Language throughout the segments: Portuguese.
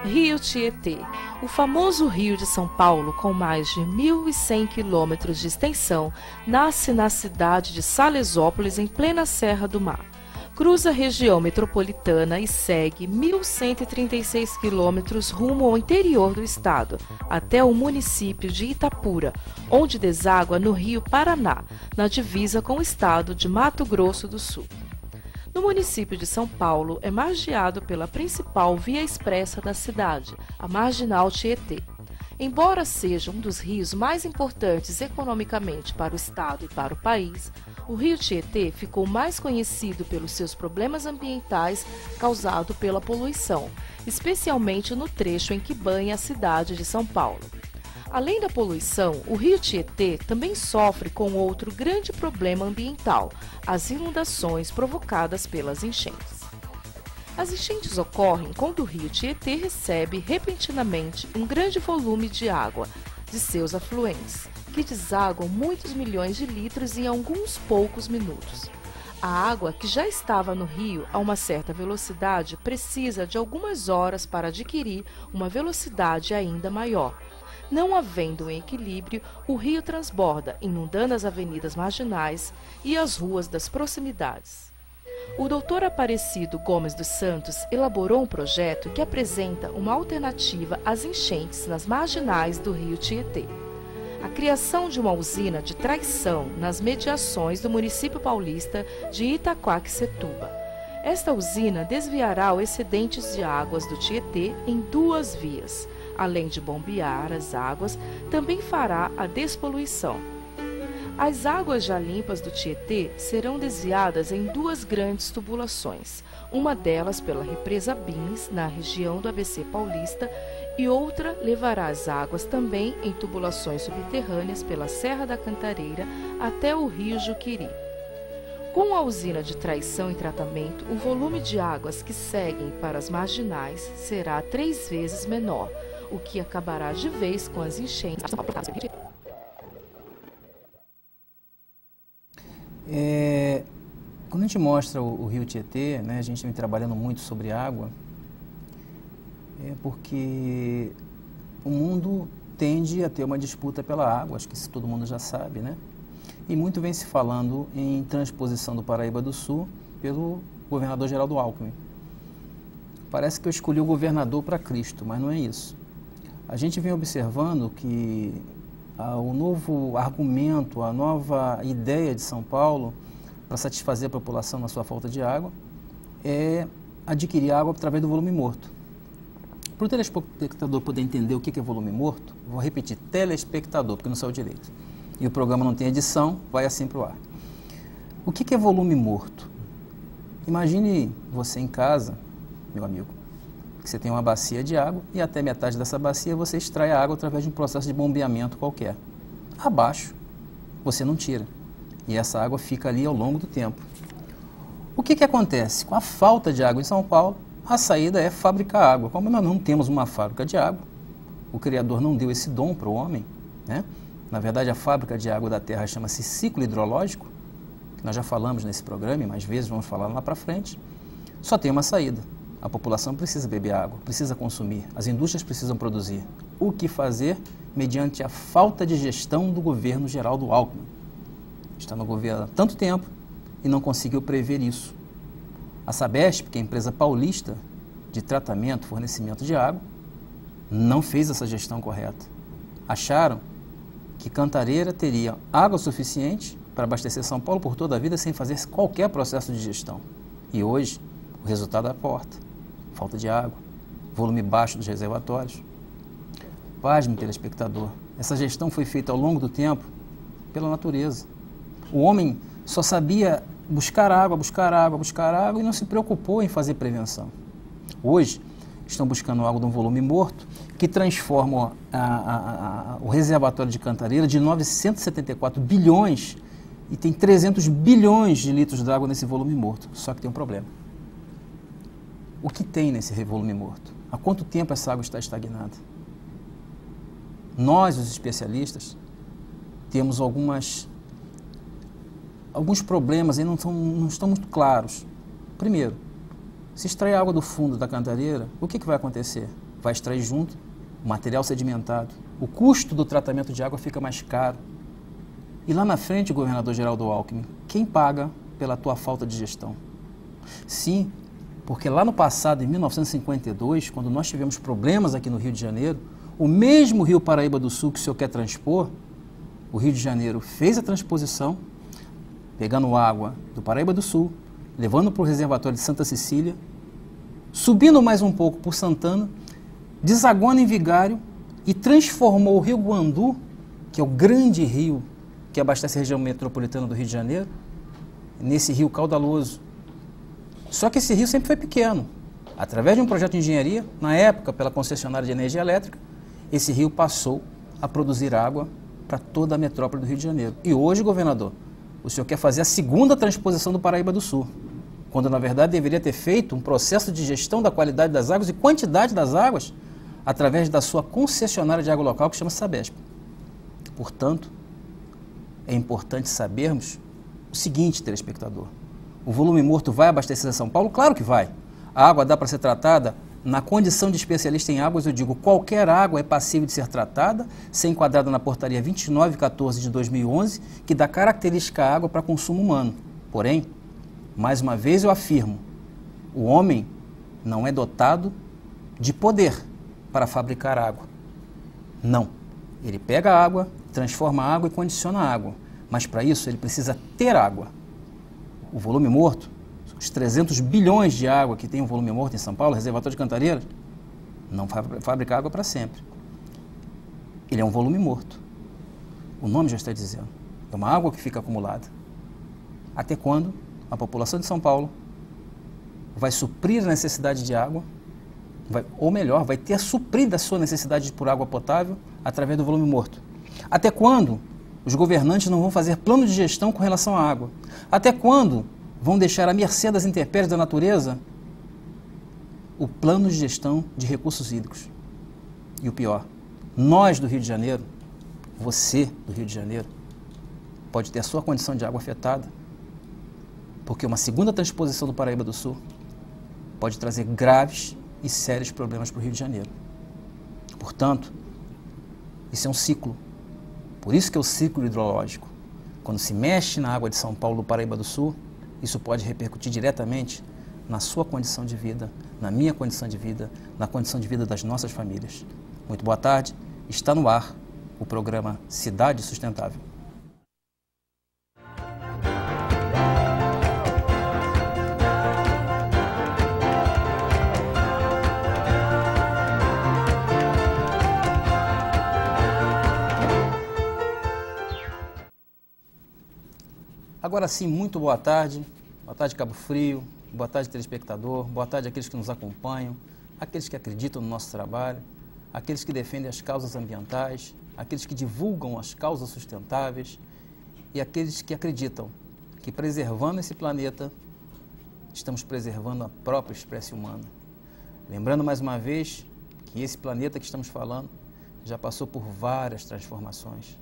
Rio Tietê, o famoso Rio de São Paulo, com mais de 1.100 quilômetros de extensão, nasce na cidade de Salesópolis, em plena Serra do Mar. Cruza a região metropolitana e segue 1.136 quilômetros rumo ao interior do estado, até o município de Itapura, onde deságua no Rio Paraná, na divisa com o estado de Mato Grosso do Sul. No município de São Paulo, é margeado pela principal via expressa da cidade, a Marginal Tietê. Embora seja um dos rios mais importantes economicamente para o estado e para o país, o Rio Tietê ficou mais conhecido pelos seus problemas ambientais causados pela poluição, especialmente no trecho em que banha a cidade de São Paulo. Além da poluição, o Rio Tietê também sofre com outro grande problema ambiental, as inundações provocadas pelas enchentes. As enchentes ocorrem quando o Rio Tietê recebe repentinamente um grande volume de água de seus afluentes, que desaguam muitos milhões de litros em alguns poucos minutos. A água, que já estava no rio a uma certa velocidade, precisa de algumas horas para adquirir uma velocidade ainda maior. Não havendo um equilíbrio, o rio transborda, inundando as avenidas marginais e as ruas das proximidades. O Dr. Aparecido Gomes dos Santos elaborou um projeto que apresenta uma alternativa às enchentes nas marginais do Rio Tietê. A criação de uma usina de traição nas mediações do município paulista de Itaquaquecetuba. Esta usina desviará os excedentes de águas do Tietê em duas vias. Além de bombear as águas, também fará a despoluição. As águas já limpas do Tietê serão desviadas em duas grandes tubulações, uma delas pela represa Bins, na região do ABC Paulista, e outra levará as águas também em tubulações subterrâneas pela Serra da Cantareira até o Rio Juquiri. Com a usina de traição e tratamento, o volume de águas que seguem para as marginais será 3 vezes menor, o que acabará de vez com as enchentes. Quando a gente mostra o Rio Tietê, né, a gente vem trabalhando muito sobre água, porque o mundo tende a ter uma disputa pela água, acho que isso todo mundo já sabe, né? E muito vem se falando em transposição do Paraíba do Sul pelo governador Geraldo Alckmin. Parece que eu escolhi o governador para Cristo, mas não é isso. A gente vem observando que o novo argumento, a nova ideia de São Paulo para satisfazer a população na sua falta de água é adquirir água através do volume morto. Para o telespectador poder entender o que é volume morto, vou repetir, telespectador, porque não saiu direito. E o programa não tem edição, vai assim para o ar. O que é volume morto? Imagine você em casa, meu amigo, que você tem uma bacia de água e até metade dessa bacia você extrai a água através de um processo de bombeamento qualquer. Abaixo, você não tira. E essa água fica ali ao longo do tempo. O que acontece? Com a falta de água em São Paulo, a saída é fabricar água. Como nós não temos uma fábrica de água, o Criador não deu esse dom para o homem, né? Na verdade, a fábrica de água da Terra chama-se ciclo hidrológico, que nós já falamos nesse programa e mais vezes vamos falar lá para frente. Só tem uma saída. A população precisa beber água, precisa consumir, as indústrias precisam produzir. O que fazer mediante a falta de gestão do governo Geraldo Alckmin? Está no governo há tanto tempo e não conseguiu prever isso. A Sabesp, que é a empresa paulista de tratamento, fornecimento de água, não fez essa gestão correta. Acharam que Cantareira teria água suficiente para abastecer São Paulo por toda a vida sem fazer qualquer processo de gestão. E hoje, o resultado é a porta. Falta de água, volume baixo dos reservatórios. Pasme, telespectador, essa gestão foi feita ao longo do tempo pela natureza. O homem só sabia buscar água e não se preocupou em fazer prevenção. Hoje, estão buscando água de um volume morto que transforma o reservatório de Cantareira de 974 bilhões e tem 300 bilhões de litros de água nesse volume morto. Só que tem um problema. O que tem nesse volume morto? Há quanto tempo essa água está estagnada? Nós, os especialistas, temos alguns problemas e não estão muito claros. Primeiro, se extrair água do fundo da Cantareira, o que vai acontecer? vai extrair junto o material sedimentado. O custo do tratamento de água fica mais caro. E lá na frente, governador Geraldo Alckmin, quem paga pela tua falta de gestão? Sim, porque lá no passado, em 1952, quando nós tivemos problemas aqui no Rio de Janeiro, o mesmo Rio Paraíba do Sul que o senhor quer transpor, o Rio de Janeiro fez a transposição, pegando água do Paraíba do Sul, levando para o reservatório de Santa Cecília, subindo mais um pouco por Santana, desaguando em Vigário e transformou o Rio Guandu, que é o grande rio que abastece a região metropolitana do Rio de Janeiro, nesse rio caudaloso. Só que esse rio sempre foi pequeno. Através de um projeto de engenharia, na época, pela concessionária de energia elétrica, esse rio passou a produzir água para toda a metrópole do Rio de Janeiro. E hoje, governador, o senhor quer fazer a segunda transposição do Paraíba do Sul, quando na verdade deveria ter feito um processo de gestão da qualidade das águas e quantidade das águas através da sua concessionária de água local, que chama Sabesp. Portanto, é importante sabermos o seguinte, telespectador: o volume morto vai abastecer São Paulo? Claro que vai. A água dá para ser tratada? Na condição de especialista em águas, eu digo, qualquer água é passível de ser tratada, ser enquadrada na portaria 2914 de 2011, que dá característica à água para consumo humano. Porém, mais uma vez eu afirmo, o homem não é dotado de poder para fabricar água. Não. Ele pega a água, transforma a água e condiciona a água. Mas para isso ele precisa ter água. O volume morto, os 300 bilhões de água que tem o volume morto em São Paulo, reservatório de Cantareira, não vai fabricar água para sempre. Ele é um volume morto. O nome já está dizendo. É uma água que fica acumulada. Até quando a população de São Paulo vai suprir a necessidade de água, ou melhor, vai ter suprido a sua necessidade por água potável através do volume morto? Até quando os governantes não vão fazer plano de gestão com relação à água? Até quando vão deixar à mercê das intempéries da natureza o plano de gestão de recursos hídricos? E o pior, nós do Rio de Janeiro, você do Rio de Janeiro, pode ter a sua condição de água afetada, porque uma segunda transposição do Paraíba do Sul pode trazer graves e sérios problemas para o Rio de Janeiro. Portanto, isso é um ciclo. Por isso que é o ciclo hidrológico. Quando se mexe na água de São Paulo, do Paraíba do Sul, isso pode repercutir diretamente na sua condição de vida, na minha condição de vida, na condição de vida das nossas famílias. Muito boa tarde. Está no ar o programa Cidade Sustentável. Agora sim, muito boa tarde Cabo Frio, boa tarde telespectador, boa tarde àqueles que nos acompanham, aqueles que acreditam no nosso trabalho, aqueles que defendem as causas ambientais, aqueles que divulgam as causas sustentáveis e aqueles que acreditam que preservando esse planeta, estamos preservando a própria espécie humana. Lembrando mais uma vez que esse planeta que estamos falando já passou por várias transformações.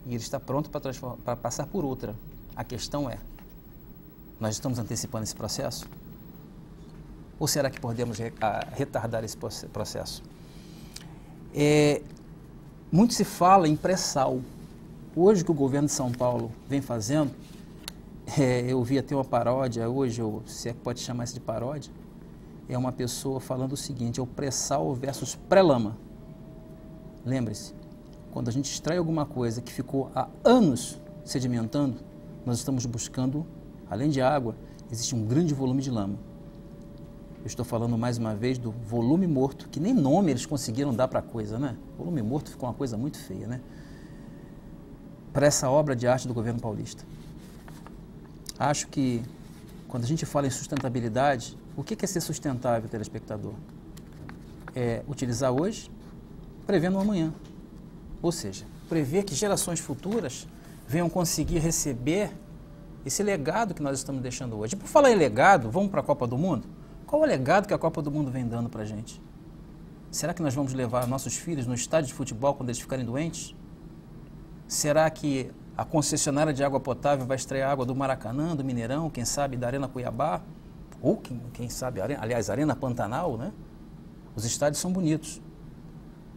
E ele está pronto para passar por outra. A questão é, nós estamos antecipando esse processo? Ou será que podemos retardar esse processo? Muito se fala em pré-sal. Hoje, o que o governo de São Paulo vem fazendo, eu vi até uma paródia hoje, ou se é que pode chamar isso de paródia, é uma pessoa falando o seguinte, é o pré-sal versus pré-lama. Lembre-se, quando a gente extrai alguma coisa que ficou há anos sedimentando, nós estamos buscando, além de água, existe um grande volume de lama. Eu estou falando mais uma vez do volume morto, que nem nome eles conseguiram dar para a coisa, né? Volume morto ficou uma coisa muito feia, né? Para essa obra de arte do governo paulista. Acho que, quando a gente fala em sustentabilidade, o que é ser sustentável, telespectador? É utilizar hoje, prevendo o amanhã. Ou seja, prever que gerações futuras venham conseguir receber esse legado que nós estamos deixando hoje. E por falar em legado, vamos para a Copa do Mundo? Qual é o legado que a Copa do Mundo vem dando para a gente? Será que nós vamos levar nossos filhos no estádio de futebol quando eles ficarem doentes? Será que a concessionária de água potável vai extrair água do Maracanã, do Mineirão, quem sabe da Arena Cuiabá? Ou quem sabe, aliás, Arena Pantanal, né? Os estádios são bonitos.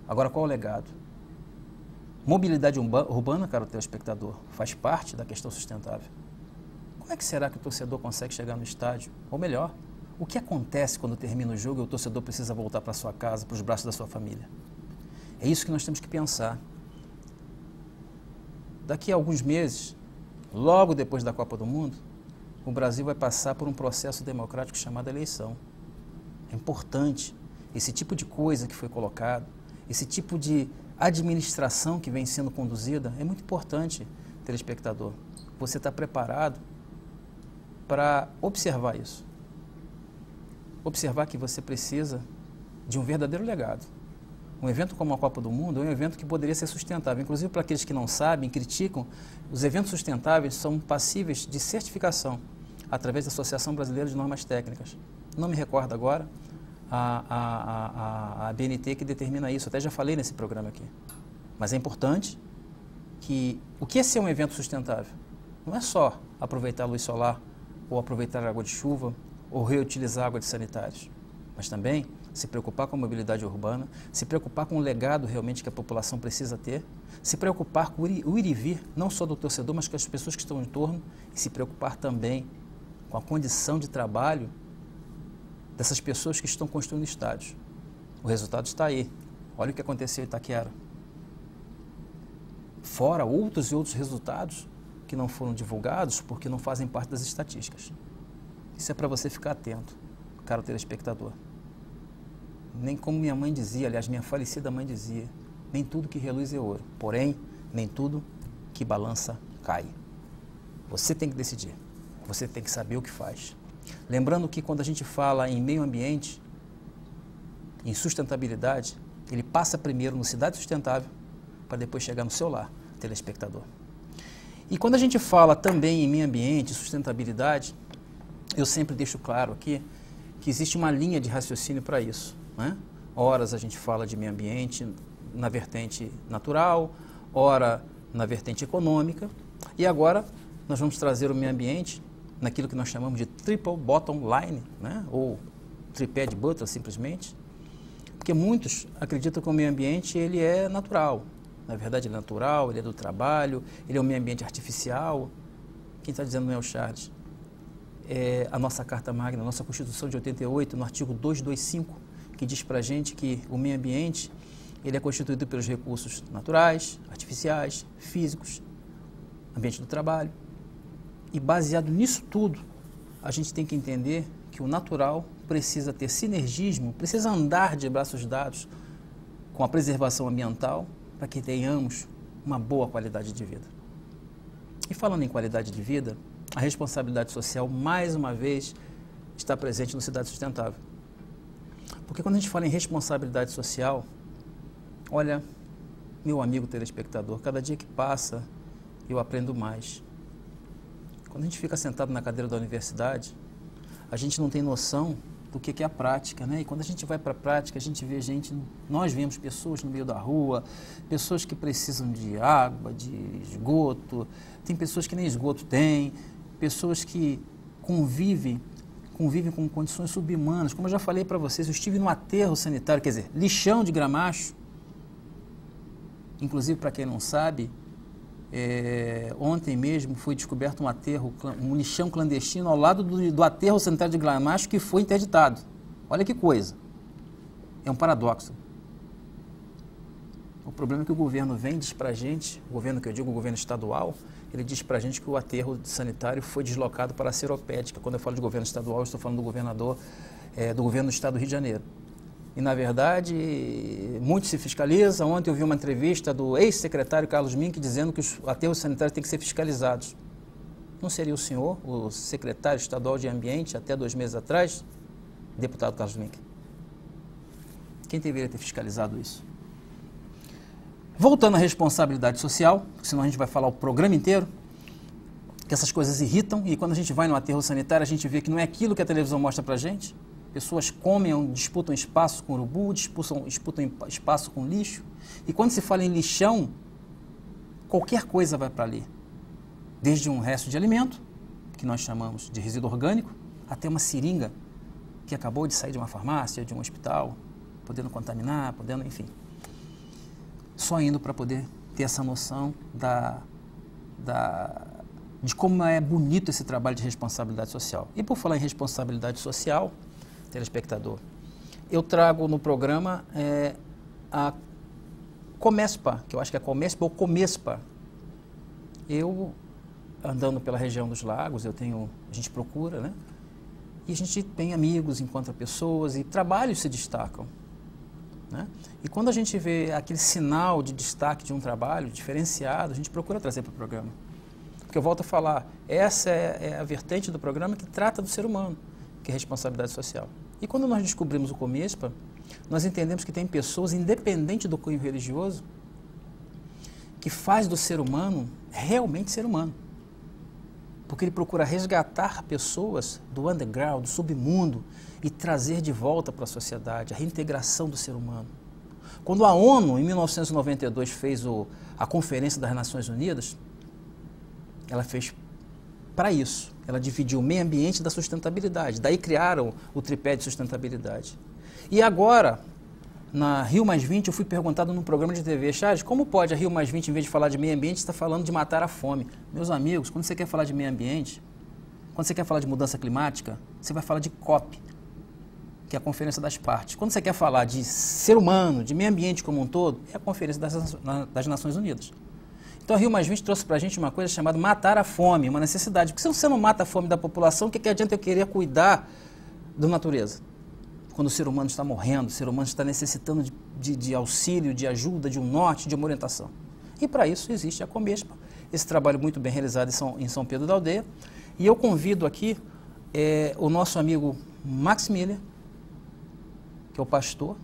Agora, qual é o legado? Mobilidade urbana, caro telespectador, faz parte da questão sustentável. Como é que será que o torcedor consegue chegar no estádio? Ou melhor, o que acontece quando termina o jogo e o torcedor precisa voltar para sua casa, para os braços da sua família? É isso que nós temos que pensar. Daqui a alguns meses, logo depois da Copa do Mundo, o Brasil vai passar por um processo democrático chamado eleição. É importante esse tipo de coisa que foi colocado, esse tipo de administração que vem sendo conduzida, é muito importante, telespectador. Você está preparado para observar isso. Observar que você precisa de um verdadeiro legado. Um evento como a Copa do Mundo é um evento que poderia ser sustentável. Inclusive, para aqueles que não sabem, criticam, os eventos sustentáveis são passíveis de certificação através da Associação Brasileira de Normas Técnicas. Não me recordo agora a BNT que determina isso. Até já falei nesse programa aqui. Mas é importante que o que é ser um evento sustentável? Não é só aproveitar a luz solar ou aproveitar a água de chuva ou reutilizar a água de sanitários, mas também se preocupar com a mobilidade urbana, se preocupar com o legado realmente que a população precisa ter, se preocupar com o ir e vir, não só do torcedor, mas com as pessoas que estão em torno, e se preocupar também com a condição de trabalho dessas pessoas que estão construindo estádios. O resultado está aí. Olha o que aconteceu em Itaquera. Fora outros e outros resultados que não foram divulgados porque não fazem parte das estatísticas. Isso é para você ficar atento, caro telespectador. Nem como minha mãe dizia, aliás, minha falecida mãe dizia, nem tudo que reluz é ouro, porém, nem tudo que balança cai. Você tem que decidir, você tem que saber o que faz. Lembrando que quando a gente fala em meio ambiente, em sustentabilidade, ele passa primeiro no Cidade Sustentável, para depois chegar no seu lar, telespectador. E quando a gente fala também em meio ambiente, sustentabilidade, eu sempre deixo claro aqui que existe uma linha de raciocínio para isso, né? Horas a gente fala de meio ambiente na vertente natural, ora na vertente econômica, e agora nós vamos trazer o meio ambiente naquilo que nós chamamos de triple bottom line, né? Ou tripé de Butler, simplesmente, porque muitos acreditam que o meio ambiente ele é natural. Na verdade, ele é natural, ele é do trabalho, ele é um meio ambiente artificial. Quem está dizendo não é o Charles. É a nossa Carta Magna, a nossa Constituição de 88, no artigo 225, que diz para a gente que o meio ambiente ele é constituído pelos recursos naturais, artificiais, físicos, ambiente do trabalho. E baseado nisso tudo, a gente tem que entender que o natural precisa ter sinergismo, precisa andar de braços dados com a preservação ambiental para que tenhamos uma boa qualidade de vida. E falando em qualidade de vida, a responsabilidade social, mais uma vez, está presente no Cidade Sustentável. Porque quando a gente fala em responsabilidade social, olha, meu amigo telespectador, cada dia que passa, eu aprendo mais. Quando a gente fica sentado na cadeira da universidade, a gente não tem noção do que é a prática, né? E quando a gente vai para a prática, a gente vê gente, nós vemos pessoas no meio da rua, pessoas que precisam de água, de esgoto, tem pessoas que nem esgoto têm, pessoas que convivem com condições subhumanas. Como eu já falei para vocês, eu estive no aterro sanitário, quer dizer, lixão de Gramacho. Inclusive, para quem não sabe, ontem mesmo foi descoberto um lixão clandestino ao lado do aterro sanitário de Gramacho que foi interditado. Olha que coisa. É um paradoxo. O problema é que o governo vem e diz para a gente, o governo que eu digo, o governo estadual, ele diz para a gente que o aterro sanitário foi deslocado para a Seropédica. Quando eu falo de governo estadual, eu estou falando do governador, do governo do estado do Rio de Janeiro. E, na verdade, muito se fiscaliza. Ontem eu vi uma entrevista do ex-secretário Carlos Mink dizendo que os aterros sanitários têm que ser fiscalizados. Não seria o senhor, o secretário estadual de Ambiente, até 2 meses atrás, deputado Carlos Mink? Quem deveria ter fiscalizado isso? Voltando à responsabilidade social, senão a gente vai falar o programa inteiro, que essas coisas irritam, e quando a gente vai no aterro sanitário, a gente vê que não é aquilo que a televisão mostra pra gente. Pessoas comem, disputam espaço com urubu, disputam espaço com lixo. E quando se fala em lixão, qualquer coisa vai para ali. Desde um resto de alimento, que nós chamamos de resíduo orgânico, até uma seringa que acabou de sair de uma farmácia, de um hospital. podendo contaminar, podendo, enfim. Só indo para poder ter essa noção de como é bonito esse trabalho de responsabilidade social. E por falar em responsabilidade social, telespectador, eu trago no programa a Comespa, que eu acho que é Comespa ou Comespa. Eu, andando pela região dos lagos, a gente procura, né? E a gente tem amigos, encontra pessoas e trabalhos se destacam, né? E quando a gente vê aquele sinal de destaque de um trabalho diferenciado, a gente procura trazer para o programa. Porque eu volto a falar, essa é a vertente do programa que trata do ser humano, que é responsabilidade social. E quando nós descobrimos o Comespa, nós entendemos que tem pessoas, independente do cunho religioso, que faz do ser humano realmente ser humano. Porque ele procura resgatar pessoas do underground, do submundo, e trazer de volta para a sociedade, a reintegração do ser humano. Quando a ONU, em 1992, fez a Conferência das Nações Unidas, ela fez para isso. Ela dividiu o meio ambiente da sustentabilidade. Daí criaram o tripé de sustentabilidade. E agora, na Rio+20, eu fui perguntado num programa de TV, Charles, como pode a Rio+20, em vez de falar de meio ambiente, estar falando de matar a fome? Meus amigos, quando você quer falar de meio ambiente, quando você quer falar de mudança climática, você vai falar de COP, que é a Conferência das Partes. Quando você quer falar de ser humano, de meio ambiente como um todo, é a Conferência das Nações Unidas. Então a Rio+20 trouxe para a gente uma coisa chamada matar a fome, uma necessidade. Porque se você não mata a fome da população, o que adianta eu querer cuidar da natureza? Quando o ser humano está morrendo, o ser humano está necessitando de auxílio, de ajuda, de um norte, de uma orientação. E para isso existe a Comespa, esse trabalho muito bem realizado em São Pedro da Aldeia. E eu convido aqui o nosso amigo Max Miller, que é o pastor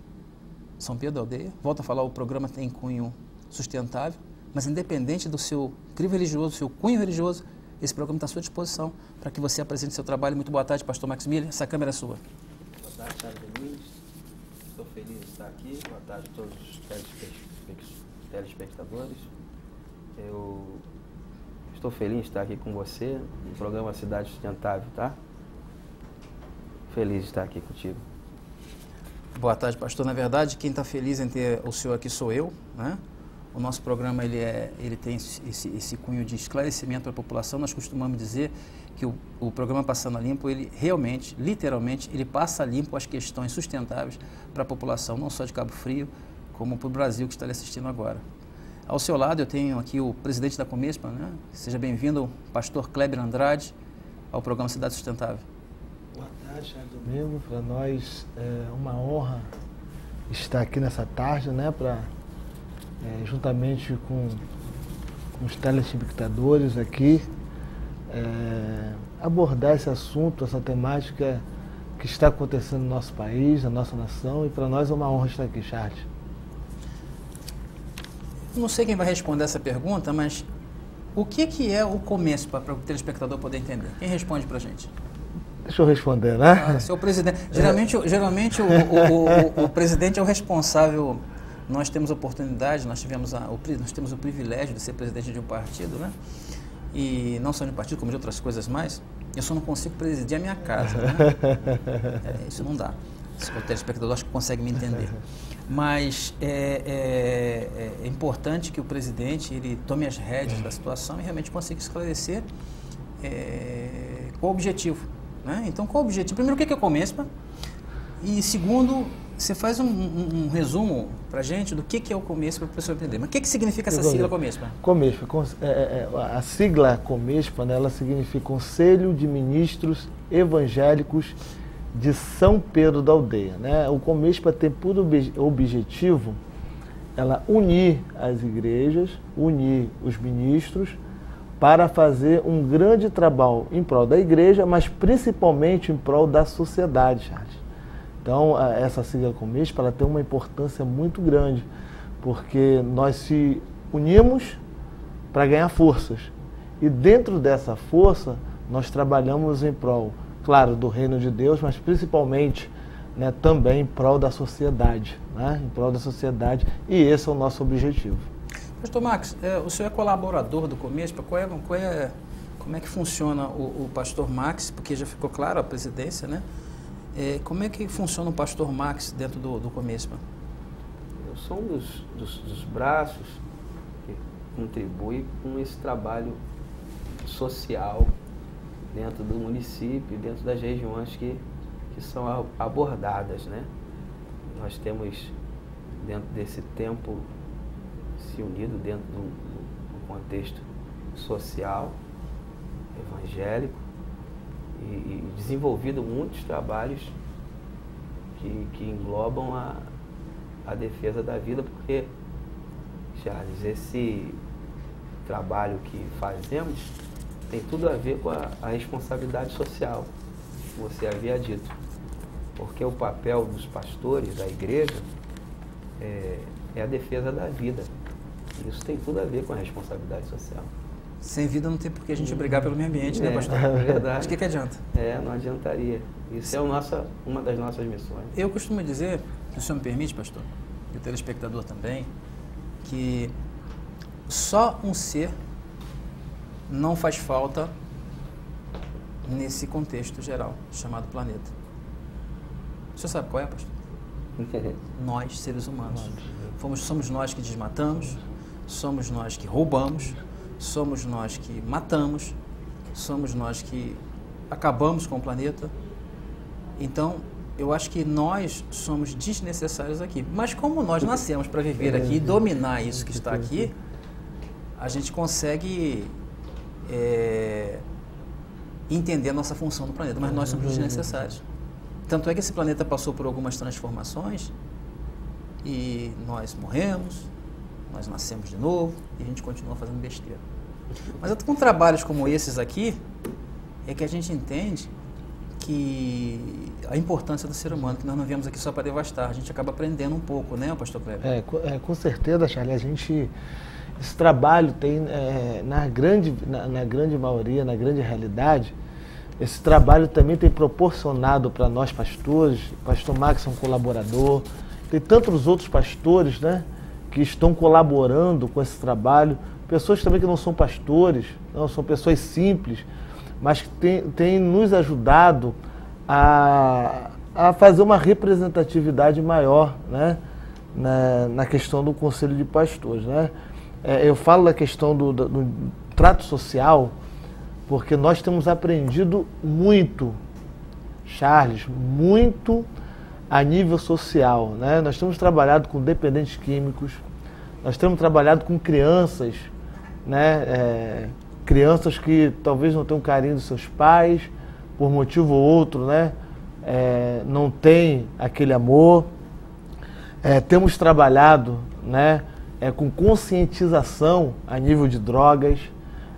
de São Pedro da Aldeia. Volto a falar, o programa tem cunho sustentável, mas independente do seu crivo religioso, do seu cunho religioso, esse programa está à sua disposição para que você apresente seu trabalho. Muito boa tarde, pastor Max Miller. Essa câmera é sua. Boa tarde, Charles Domingos. Estou feliz de estar aqui. Boa tarde a todos os telespectadores. Eu estou feliz de estar aqui com você no programa Cidade Sustentável, tá? Feliz de estar aqui contigo. Boa tarde, pastor. Na verdade, quem está feliz em ter o senhor aqui sou eu, né? O nosso programa ele tem esse cunho de esclarecimento para a população. Nós costumamos dizer que o programa Passando a Limpo, ele realmente, literalmente, ele passa a limpo as questões sustentáveis para a população, não só de Cabo Frio, como para o Brasil que está lhe assistindo agora. Ao seu lado eu tenho aqui o presidente da Comespa, né? Seja bem-vindo, pastor Kleber Andrade, ao programa Cidade Sustentável. Boa tarde, Charles Domingo. Para nós é uma honra estar aqui nessa tarde, né? Juntamente com os telespectadores aqui, abordar esse assunto, essa temática que está acontecendo no nosso país, na nossa nação, e para nós é uma honra estar aqui, Charles. Não sei quem vai responder essa pergunta, mas o que é o Comespa para o telespectador poder entender? Quem responde para a gente? Deixa eu responder, né? Seu presidente. Geralmente o presidente é o responsável. Nós temos oportunidade, nós temos o privilégio de ser presidente de um partido, né? E não só de um partido, como de outras coisas mais. Eu só não consigo presidir a minha casa, né? Isso não dá. O telespectador acho que consegue me entender. Mas é importante que o presidente ele tome as rédeas da situação e realmente consiga esclarecer qual o objetivo, né? Então, qual o objetivo? Primeiro, o que é o Comespa? E segundo, você faz um resumo para a gente do que é o Comespa para a pessoa entender. Mas o que significa essa sigla Comespa? Comespa, a sigla Comespa, né, ela significa Conselho de Ministros Evangélicos de São Pedro da Aldeia, né? O Comespa tem por objetivo ela unir as igrejas, unir os ministros para fazer um grande trabalho em prol da igreja, mas principalmente em prol da sociedade, Charles. Então, essa sigla Comespa, ela tem uma importância muito grande, porque nós se unimos para ganhar forças. E dentro dessa força, nós trabalhamos em prol, claro, do reino de Deus, mas principalmente, né, também em prol da sociedade, né? Em prol da sociedade, e esse é o nosso objetivo. Pastor Max, o senhor é colaborador do Comespa, como é que funciona o pastor Max, porque já ficou claro a presidência, né? Como é que funciona o pastor Max dentro do Comespa? Eu sou um dos braços que contribui com esse trabalho social dentro do município, dentro das regiões que são abordadas, né? Nós temos, dentro desse tempo, se unido dentro do contexto social, evangélico, e desenvolvido muitos trabalhos que englobam a defesa da vida, porque, Charles, esse trabalho que fazemos tem tudo a ver com a responsabilidade social, que você havia dito. Porque o papel dos pastores da igreja é a defesa da vida. Isso tem tudo a ver com a responsabilidade social. Sem vida não tem por que a gente brigar pelo meio ambiente, né, pastor? É verdade. Mas o que adianta? Não adiantaria. Isso é uma das nossas missões. Eu costumo dizer, se o senhor me permite, pastor, e o telespectador também, que só um ser não faz falta nesse contexto geral, chamado planeta. O senhor sabe qual é, pastor? Nós, seres humanos. Somos nós que desmatamos, somos nós que roubamos, somos nós que matamos, somos nós que acabamos com o planeta. Então, eu acho que nós somos desnecessários aqui. Mas como nós nascemos para viver aqui e dominar isso que está aqui, a gente consegue entender a nossa função no planeta, mas nós somos desnecessários. Tanto é que esse planeta passou por algumas transformações e nós morremos, nós nascemos de novo e a gente continua fazendo besteira. Mas com trabalhos como esses aqui, é que a gente entende que a importância do ser humano, que nós não viemos aqui só para devastar, a gente acaba aprendendo um pouco, né, pastor Kleber? Com certeza, Charlie, esse trabalho tem, na grande maioria, na grande realidade, esse trabalho também tem proporcionado para nós pastores, o pastor Max é um colaborador, tem tantos outros pastores, né, que estão colaborando com esse trabalho, pessoas também que não são pastores, não são pessoas simples, mas que têm nos ajudado a fazer uma representatividade maior, né, na questão do Conselho de Pastores, né. Eu falo da questão do trato social, porque nós temos aprendido muito, Charles, muito a nível social, né? Nós temos trabalhado com dependentes químicos, nós temos trabalhado com crianças, né? Crianças que talvez não tenham carinho dos seus pais, por motivo ou outro, né? Não tem aquele amor. Temos trabalhado, né? Com conscientização a nível de drogas,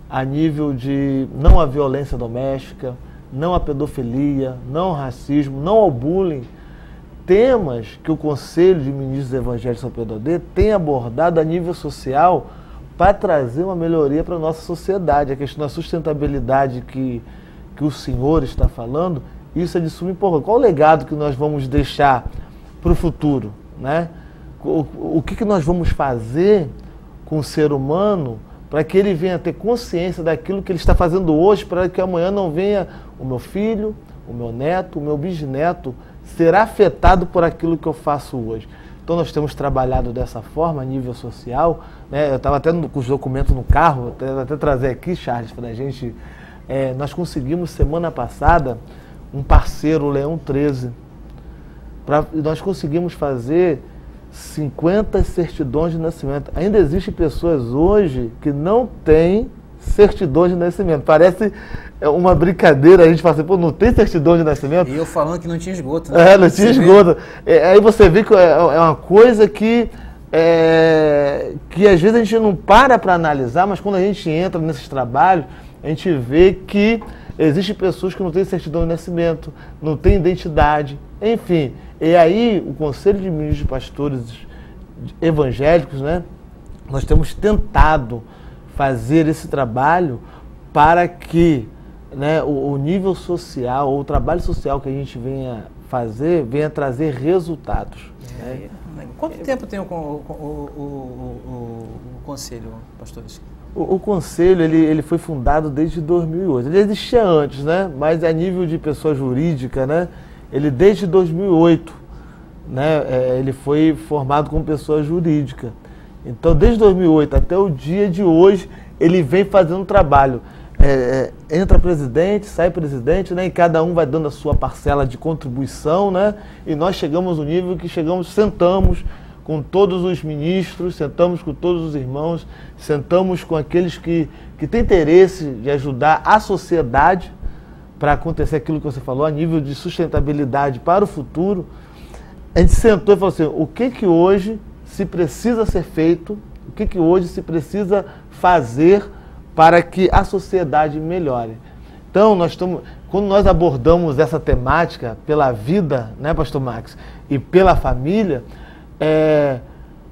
a nível de não à violência doméstica, não à pedofilia, não ao racismo, não ao bullying. Temas que o Conselho de Ministros Evangélicos São Pedro da Aldeia tem abordado a nível social para trazer uma melhoria para a nossa sociedade. A questão da sustentabilidade que o senhor está falando, isso é de suma importância. Qual o legado que nós vamos deixar para o futuro, né? O que nós vamos fazer com o ser humano para que ele venha ter consciência daquilo que ele está fazendo hoje, para que amanhã não venha o meu filho, o meu neto, o meu bisneto ser afetado por aquilo que eu faço hoje. Então nós temos trabalhado dessa forma a nível social, né? Eu estava até com os documentos no carro, até trazer aqui, Charles, para a gente. Nós conseguimos semana passada um parceiro, o Leão 13, nós conseguimos fazer 50 certidões de nascimento. Ainda existem pessoas hoje que não têm certidões de nascimento. Parece uma brincadeira, a gente fala assim, pô, não tem certidão de nascimento? E eu falando que não tinha esgoto, né? Não tinha esgoto. Aí você vê que é uma coisa que às vezes a gente não para analisar, mas quando a gente entra nesses trabalhos, a gente vê que existem pessoas que não têm certidão de nascimento, não têm identidade, enfim. E aí o Conselho de Ministros de Pastores Evangélicos, né, nós temos tentado fazer esse trabalho para que, né, o nível social, ou o trabalho social que a gente venha fazer, venha trazer resultados. Quanto tempo tem o Conselho, pastores? O Conselho ele foi fundado desde 2008. Ele existia antes, né? Mas a nível de pessoa jurídica, né? ele desde 2008, né, ele foi formado como pessoa jurídica. Então, desde 2008 até o dia de hoje, ele vem fazendo um trabalho. Entra presidente, sai presidente, né, e cada um vai dando a sua parcela de contribuição, né, e nós chegamos no nível que sentamos com todos os ministros, sentamos com todos os irmãos, sentamos com aqueles que têm interesse de ajudar a sociedade para acontecer aquilo que você falou, a nível de sustentabilidade para o futuro. A gente sentou e falou assim, o que hoje se precisa ser feito, o que hoje se precisa fazer para que a sociedade melhore. Então, quando nós abordamos essa temática pela vida, né, pastor Max, e pela família,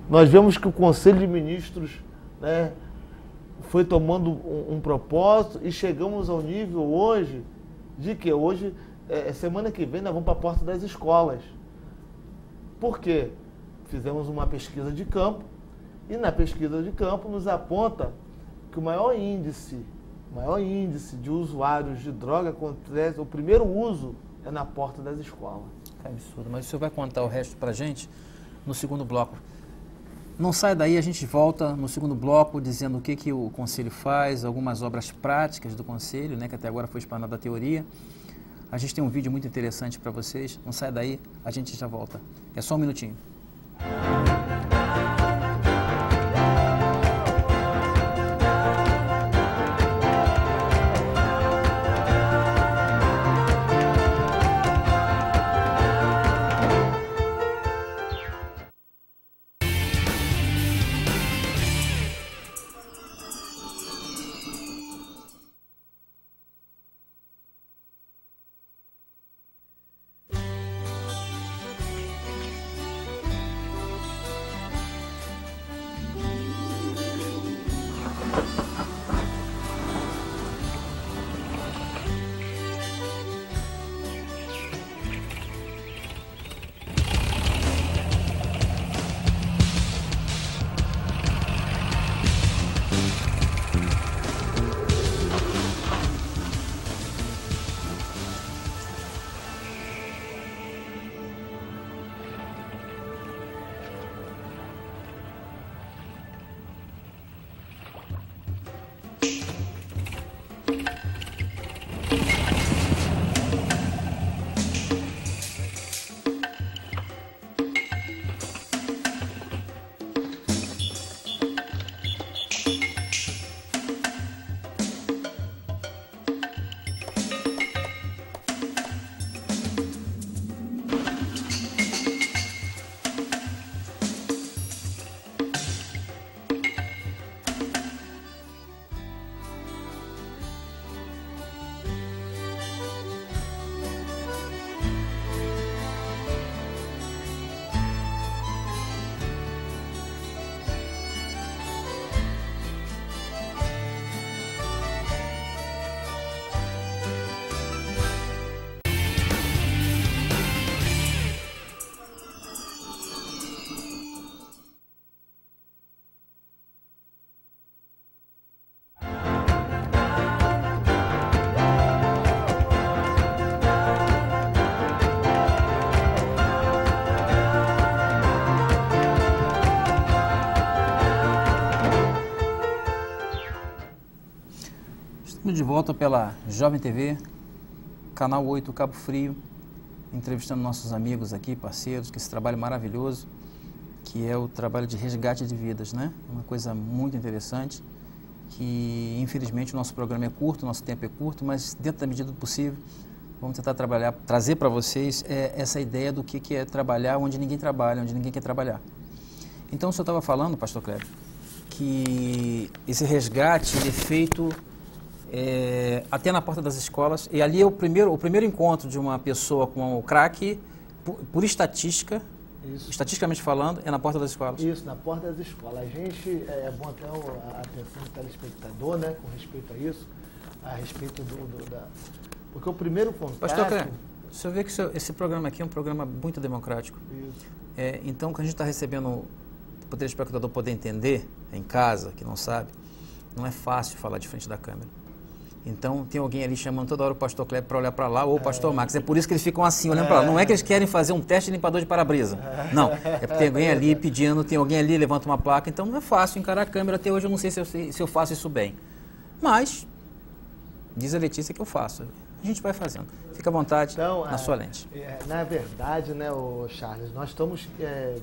nós vemos que o Conselho de Ministros, né, foi tomando um propósito e chegamos ao nível hoje de que hoje, semana que vem, nós vamos para a porta das escolas. Por quê? Fizemos uma pesquisa de campo e na pesquisa de campo nos aponta que o maior índice de usuários de droga acontece, o primeiro uso é na porta das escolas. É absurdo, mas o senhor vai contar o resto para a gente no segundo bloco. Não sai daí, a gente volta no segundo bloco dizendo o que o Conselho faz, algumas obras práticas do Conselho, né, que até agora foi explanada a teoria. A gente tem um vídeo muito interessante para vocês, não sai daí, a gente já volta. É só um minutinho. De volta pela Jovem TV, Canal 8 Cabo Frio, entrevistando nossos amigos aqui, parceiros, que esse trabalho maravilhoso, que é o trabalho de resgate de vidas, né? Uma coisa muito interessante, que infelizmente o nosso programa é curto, o nosso tempo é curto, mas dentro da medida do possível, vamos tentar trazer para vocês essa ideia do que é trabalhar onde ninguém trabalha, onde ninguém quer trabalhar. Então o senhor estava falando, pastor Kleber, que esse resgate ele é feito até na porta das escolas, e ali é o primeiro encontro de uma pessoa com o crack, por estatística, estatisticamente falando, é na porta das escolas. Isso, na porta das escolas. A gente, é bom até a atenção do telespectador, né, com respeito a isso, a respeito porque o primeiro contato... Pastor Kleber, o senhor vê que esse programa aqui é um programa muito democrático. Isso. Então, quando a gente está recebendo o telespectador poder entender, em casa, que não sabe, não é fácil falar de frente da câmera. Então tem alguém ali chamando toda hora o pastor Kleber para olhar para lá ou o pastor Max. É por isso que eles ficam assim, olhando para lá. Não é que eles querem fazer um teste de limpador de para-brisa. Não, é porque tem alguém ali pedindo, tem alguém ali, levanta uma placa. Então não é fácil encarar a câmera. Até hoje eu não sei se eu faço isso bem. Mas, diz a Letícia que eu faço. A gente vai fazendo. Fica à vontade, então, na sua lente. Na verdade, né, Charles, nós estamos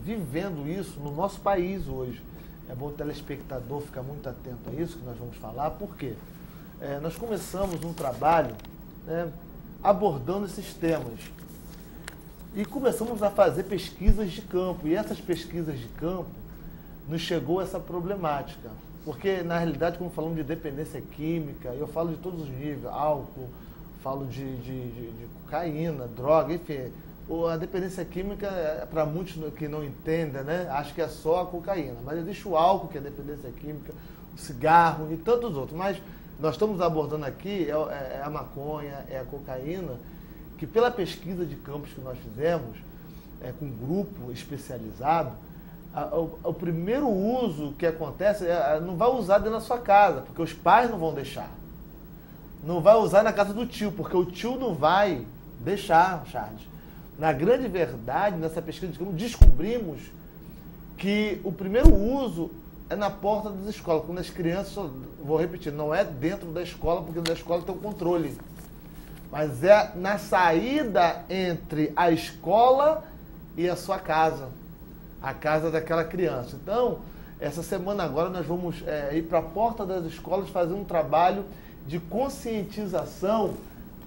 vivendo isso no nosso país hoje. É bom o telespectador ficar muito atento a isso que nós vamos falar. Por quê? Nós começamos um trabalho, né, abordando esses temas e começamos a fazer pesquisas de campo. E essas pesquisas de campo nos chegou essa problemática. Porque, na realidade, como falamos de dependência química, eu falo de todos os níveis, álcool, falo de cocaína, droga, enfim. A dependência química, para muitos que não entendem, né, acho que é só a cocaína. Mas existe o álcool, que é dependência química, o cigarro e tantos outros. Mas nós estamos abordando aqui a maconha, é a cocaína, que pela pesquisa de campos que nós fizemos, com um grupo especializado, o primeiro uso que acontece não vai usar dentro da sua casa, porque os pais não vão deixar. Não vai usar na casa do tio, porque o tio não vai deixar, Charles. Na grande verdade, nessa pesquisa de campo, descobrimos que o primeiro uso é na porta das escolas, quando as crianças, vou repetir, não é dentro da escola, porque da escola tem o controle, mas é na saída entre a escola e a sua casa, a casa daquela criança. Então, essa semana agora nós vamos ir para a porta das escolas fazer um trabalho de conscientização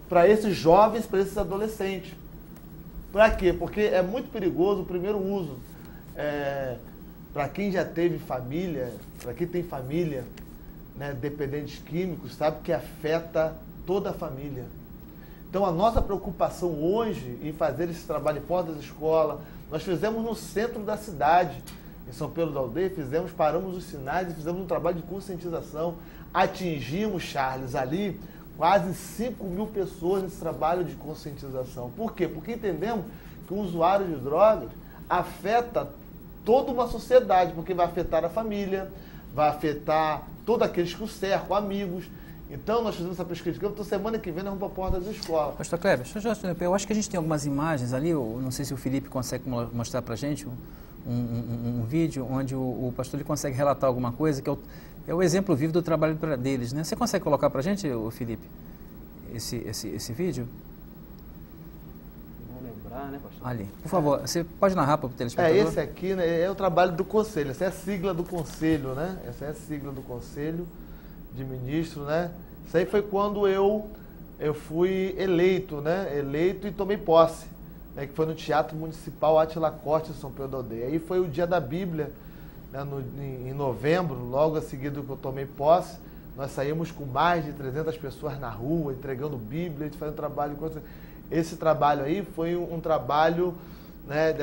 para esses jovens, para esses adolescentes. Para quê? Porque é muito perigoso o primeiro uso. Para quem já teve família, para quem tem família, né, dependentes químicos, sabe que afeta toda a família. Então, a nossa preocupação hoje em fazer esse trabalho em portas da escola, nós fizemos no centro da cidade, em São Pedro da Aldeia, paramos os sinais e fizemos um trabalho de conscientização. Atingimos, Charles, ali quase 5.000 pessoas nesse trabalho de conscientização. Por quê? Porque entendemos que o usuário de drogas afeta toda uma sociedade, porque vai afetar a família, vai afetar todos aqueles que o cercam, amigos. Então, nós fizemos essa pesquisa de campo, então semana que vem nós vamos para a porta da escola. Pastor Kleber, eu acho que a gente tem algumas imagens ali, eu não sei se o Felipe consegue mostrar para a gente um vídeo onde o pastor ele consegue relatar alguma coisa, que é o exemplo vivo do trabalho deles, né? Você consegue colocar para a gente, Felipe, esse vídeo? Né, pastor? Ali. Por favor, você pode narrar para o telespectador? Esse aqui, né, é o trabalho do conselho, essa é a sigla do conselho, né? Essa é a sigla do conselho de ministros, né? Isso aí foi quando eu fui eleito, né? Eleito e tomei posse, né? Que foi no Teatro Municipal Átila Corte, em São Pedro da Aldeia. Aí foi o dia da Bíblia, né? Em novembro, logo a seguir do que eu tomei posse, nós saímos com mais de 300 pessoas na rua, entregando Bíblia, a gente faz um trabalho... Esse trabalho aí foi um trabalho, né,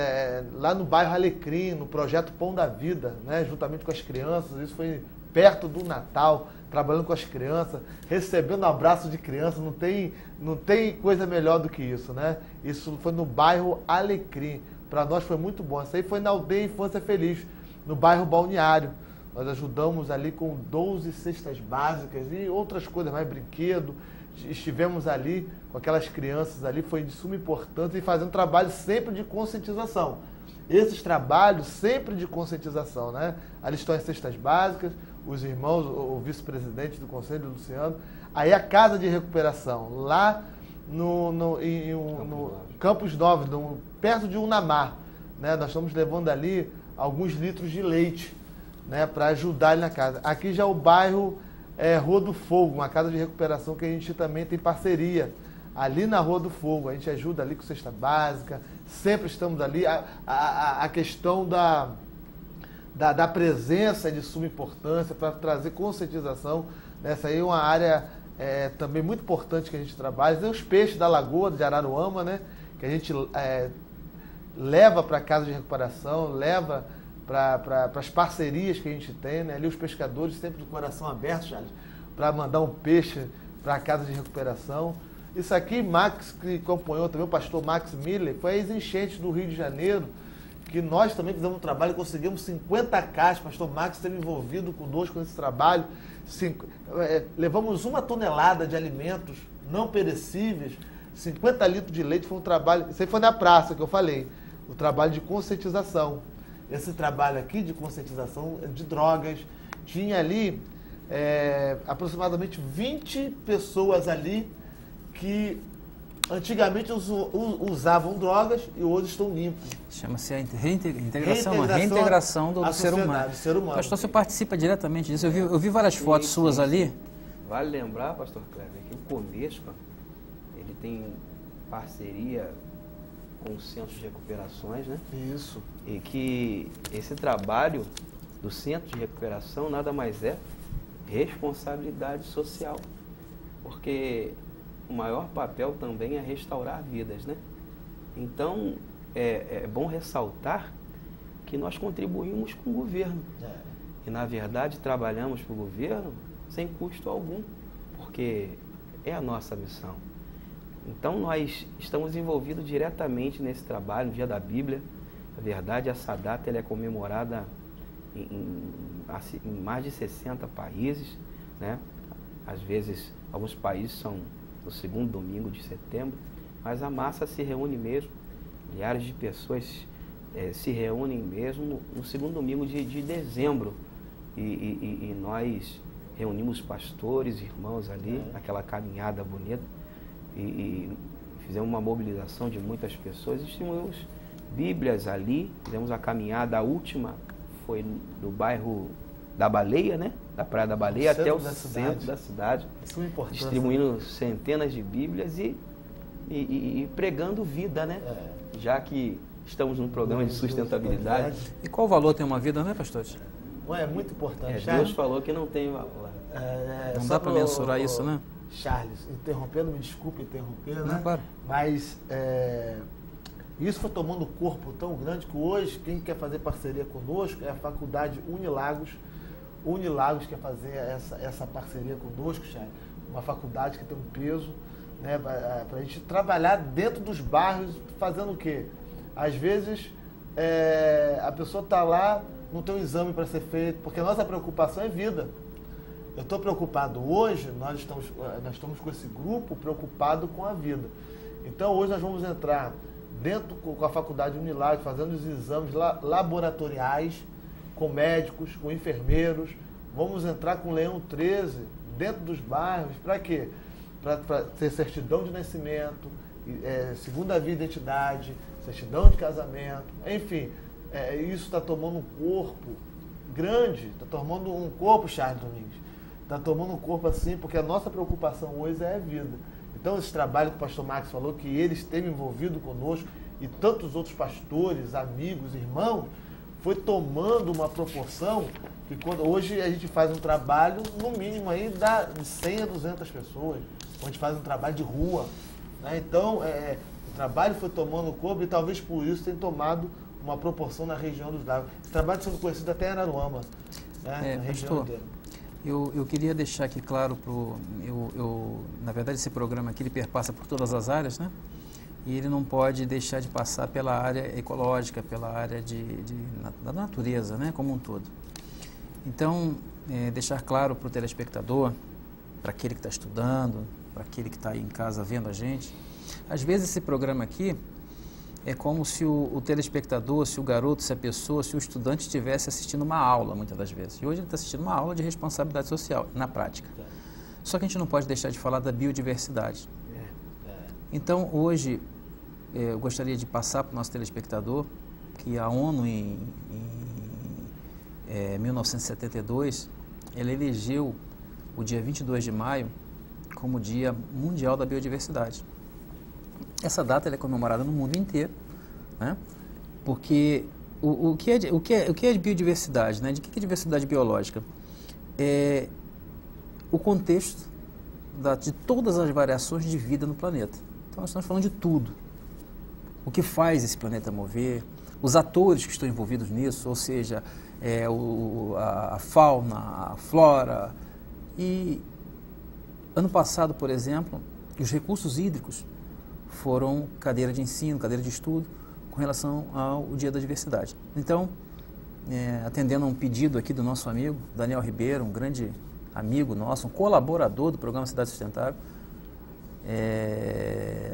lá no bairro Alecrim, no projeto Pão da Vida, né, juntamente com as crianças. Isso foi perto do Natal, trabalhando com as crianças, recebendo abraço de criança. Não tem coisa melhor do que isso, né? Isso foi no bairro Alecrim. Para nós foi muito bom. Isso aí foi na Aldeia Infância Feliz, no bairro Balneário. Nós ajudamos ali com 12 cestas básicas e outras coisas mais, brinquedo. Estivemos ali com aquelas crianças ali, foi de suma importância, e fazendo trabalho sempre de conscientização. Esses trabalhos sempre de conscientização, né? Ali estão as cestas básicas, os irmãos, o vice-presidente do conselho, Luciano. Aí a casa de recuperação, lá no Campos Novos, perto de Unamar, né? Nós estamos levando ali alguns litros de leite, né? Para ajudar ele na casa. Aqui já é o bairro Rua do Fogo, uma casa de recuperação que a gente também tem parceria. Ali na Rua do Fogo, a gente ajuda ali com cesta básica, sempre estamos ali. A questão da presença é de suma importância para trazer conscientização. Essa aí é uma área também muito importante que a gente trabalha. Tem os peixes da Lagoa de Araruama, né? Que a gente leva para a casa de recuperação, leva para as parcerias que a gente tem, né? Ali os pescadores sempre de coração aberto, Charles, para mandar um peixe para a casa de recuperação. Isso aqui, Max, que acompanhou também, o pastor Max Miller, foi a ex-enchente do Rio de Janeiro, que nós também fizemos um trabalho e conseguimos 50 caixas. Pastor Max esteve envolvido conosco nesse trabalho. Levamos 1 tonelada de alimentos não perecíveis, 50 litros de leite. Foi um trabalho, isso aí foi na praça que eu falei, o trabalho de conscientização. Esse trabalho aqui de conscientização de drogas, tinha ali aproximadamente 20 pessoas ali que antigamente usavam drogas e hoje estão limpos. Chama-se a reintegração do ser humano. Pastor, você participa diretamente disso. Eu vi várias fotos suas ali. Vale lembrar, pastor Kleber, que o Comespa, ele tem parceria com o Centro de Recuperações, né? Isso. E que esse trabalho do Centro de Recuperação nada mais é responsabilidade social. Porque o maior papel também é restaurar vidas, né? Então, é bom ressaltar que nós contribuímos com o governo. E, na verdade, trabalhamos para o governo sem custo algum, porque é a nossa missão. Então, nós estamos envolvidos diretamente nesse trabalho, no Dia da Bíblia. Na verdade, essa data ela é comemorada em mais de 60 países, né? Às vezes, alguns países são no segundo domingo de setembro, mas a massa se reúne mesmo, milhares de pessoas se reúnem mesmo no segundo domingo de dezembro, e nós reunimos pastores, irmãos ali, naquela caminhada bonita, e fizemos uma mobilização de muitas pessoas, distribuímos Bíblias ali, fizemos a caminhada, a última foi do bairro da Baleia, né? Da Praia da Baleia até o centro da cidade, distribuindo centenas de Bíblias e pregando vida, né? Já que estamos num programa de sustentabilidade. E qual valor tem uma vida, né, pastor? É muito importante. Deus falou que não tem valor. Não dá para mensurar isso, né? Charles, interrompendo, me desculpe interromper, né? Claro. Mas isso foi tomando corpo tão grande que hoje quem quer fazer parceria conosco é a Faculdade Unilagos. Unilagos quer fazer essa parceria conosco, Charles. Uma faculdade que tem um peso, né, para a gente trabalhar dentro dos bairros, fazendo o quê? Às vezes a pessoa está lá, não tem um exame para ser feito, porque a nossa preocupação é vida. Eu estou preocupado hoje, nós estamos com esse grupo preocupado com a vida. Então hoje nós vamos entrar dentro com a Faculdade Unilagos, fazendo os exames laboratoriais, com médicos, com enfermeiros. Vamos entrar com o Leão 13 dentro dos bairros. Para quê? Para ter certidão de nascimento, segunda via de identidade, certidão de casamento, enfim. Isso está tomando um corpo grande, está tomando um corpo, Charles Domingos, está tomando um corpo assim, porque a nossa preocupação hoje é a vida. Então esse trabalho que o pastor Max falou, que ele esteve envolvido conosco, e tantos outros pastores, amigos, irmãos, foi tomando uma proporção que hoje a gente faz um trabalho, no mínimo, aí de 100 a 200 pessoas, onde a gente faz um trabalho de rua, né? Então, o trabalho foi tomando corpo e talvez por isso tenha tomado uma proporção na região dos lagos. Esse trabalho está sendo conhecido até em Araruama, né? Na região inteira. Eu queria deixar aqui claro, na verdade esse programa aqui ele perpassa por todas as áreas, né? E ele não pode deixar de passar pela área ecológica, pela área da natureza, né, como um todo. Então, deixar claro para o telespectador, para aquele que está estudando, para aquele que está aí em casa vendo a gente, às vezes esse programa aqui é como se o telespectador, se o garoto, se a pessoa, se o estudante estivesse assistindo uma aula, muitas das vezes. E hoje ele está assistindo uma aula de responsabilidade social, na prática. Só que a gente não pode deixar de falar da biodiversidade. Então, hoje, eu gostaria de passar para o nosso telespectador que a ONU, em 1972, ela elegeu o dia 22 de maio como Dia Mundial da Biodiversidade. Essa data ela é comemorada no mundo inteiro, né? Porque o que é biodiversidade, né? De que é diversidade biológica? É o contexto de todas as variações de vida no planeta. Então, nós estamos falando de tudo. O que faz esse planeta mover, os atores que estão envolvidos nisso, ou seja, a fauna, a flora. E ano passado, por exemplo, os recursos hídricos foram cadeira de ensino, cadeira de estudo, com relação ao Dia da Diversidade. Então, atendendo a um pedido aqui do nosso amigo Daniel Ribeiro, um grande amigo nosso, um colaborador do programa Cidade Sustentável,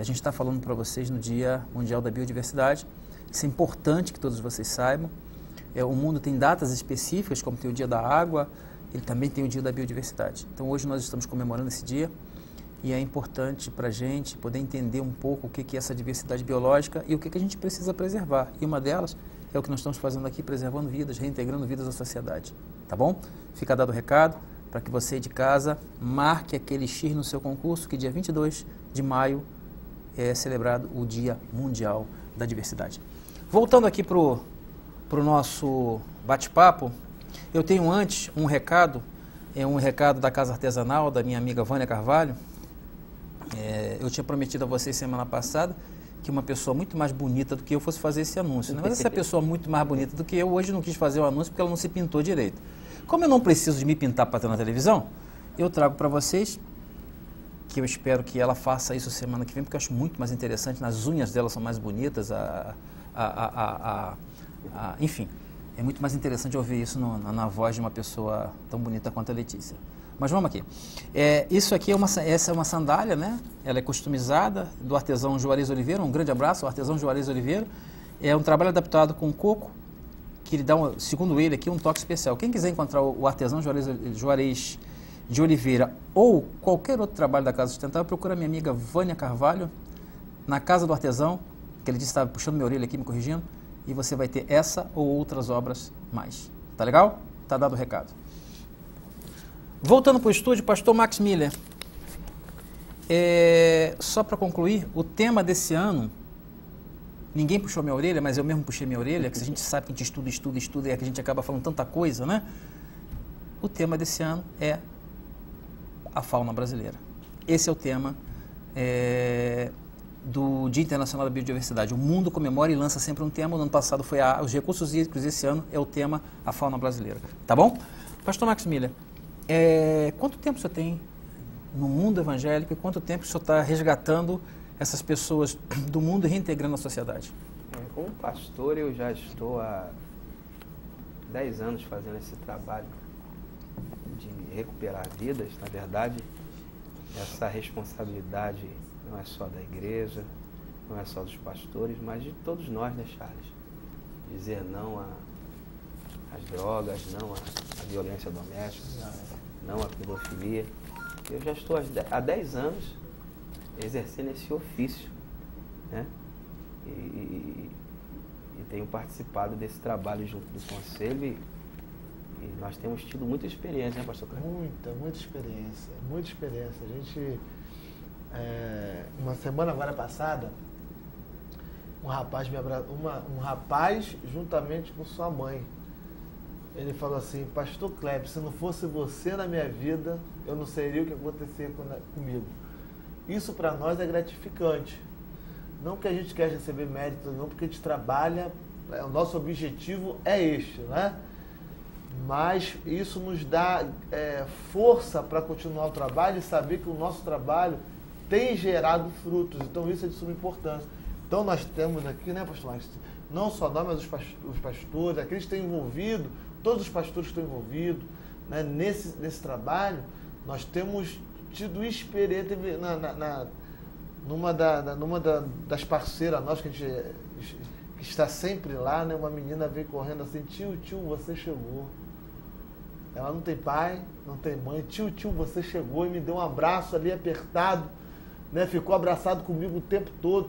a gente está falando para vocês no Dia Mundial da Biodiversidade. Isso é importante que todos vocês saibam. O mundo tem datas específicas, como tem o Dia da Água, ele também tem o Dia da Biodiversidade. Então hoje nós estamos comemorando esse dia e é importante para a gente poder entender um pouco o que é essa diversidade biológica e o que a gente precisa preservar. E uma delas é o que nós estamos fazendo aqui, preservando vidas, reintegrando vidas à sociedade. Tá bom? Fica dado o recado para que você de casa marque aquele X no seu concurso, que dia 22 de maio é celebrado o Dia Mundial da Diversidade. Voltando aqui para o nosso bate-papo, eu tenho antes um recado, um recado da Casa Artesanal, da minha amiga Vânia Carvalho. Eu tinha prometido a vocês semana passada que uma pessoa muito mais bonita do que eu fosse fazer esse anúncio, né? Mas essa pessoa muito mais bonita do que eu hoje não quis fazer o anúncio porque ela não se pintou direito. Como eu não preciso de me pintar para estar na televisão, eu trago para vocês, que eu espero que ela faça isso semana que vem, porque eu acho muito mais interessante, as unhas dela são mais bonitas, enfim, é muito mais interessante ouvir isso na voz de uma pessoa tão bonita quanto a Letícia. Mas vamos aqui. Isso aqui essa é uma sandália, né? Ela é customizada do artesão Juarez Oliveira. Um grande abraço ao artesão Juarez Oliveira. É um trabalho adaptado com coco, que ele dá, segundo ele aqui, um toque especial. Quem quiser encontrar o artesão Juarez de Oliveira ou qualquer outro trabalho da Casa Sustentável, procura minha amiga Vânia Carvalho, na Casa do Artesão, que ele disse que estava puxando minha orelha aqui, me corrigindo, e você vai ter essa ou outras obras mais. Tá legal? Tá dado o recado. Voltando para o estúdio, pastor Max Miller, só para concluir, o tema desse ano, ninguém puxou minha orelha, mas eu mesmo puxei minha orelha, que a gente sabe que a gente estuda, e é que a gente acaba falando tanta coisa, né? O tema desse ano é a fauna brasileira. Esse é o tema do Dia Internacional da Biodiversidade. O mundo comemora e lança sempre um tema. No ano passado foi os recursos hídricos, esse ano é o tema a fauna brasileira. Tá bom? Pastor Max Miller, quanto tempo o senhor tem no mundo evangélico e quanto tempo o senhor está resgatando essas pessoas do mundo e reintegrando a sociedade? Como pastor, eu já estou há 10 anos fazendo esse trabalho de recuperar vidas. Na verdade, essa responsabilidade não é só da igreja, não é só dos pastores, mas de todos nós, né, Charles? Dizer não às drogas, não à violência doméstica, não à pedofilia. Eu já estou há 10 anos exercendo esse ofício, né? E tenho participado desse trabalho junto do Conselho e nós temos tido muita experiência, né, pastor Cleber? Muita experiência, muita experiência. A gente, uma semana agora passada, um rapaz me abraçou, um rapaz juntamente com sua mãe. Ele falou assim: pastor Kleber, se não fosse você na minha vida, eu não seria o que acontecia comigo. Isso para nós é gratificante. Não que a gente quer receber mérito, não, porque a gente trabalha, o nosso objetivo é este, né? Mas isso nos dá força para continuar o trabalho e saber que o nosso trabalho tem gerado frutos. Então isso é de suma importância. Então nós temos aqui, né, pastor Max, não só nós, mas os pastores, aqueles que estão envolvidos, todos os pastores que estão envolvidos, né, nesse trabalho, nós temos tido experiência numa das parceiras nossas, que está sempre lá, né, uma menina veio correndo assim: tio, você chegou. Ela não tem pai, não tem mãe. Tio, você chegou, e me deu um abraço ali apertado, né, ficou abraçado comigo o tempo todo.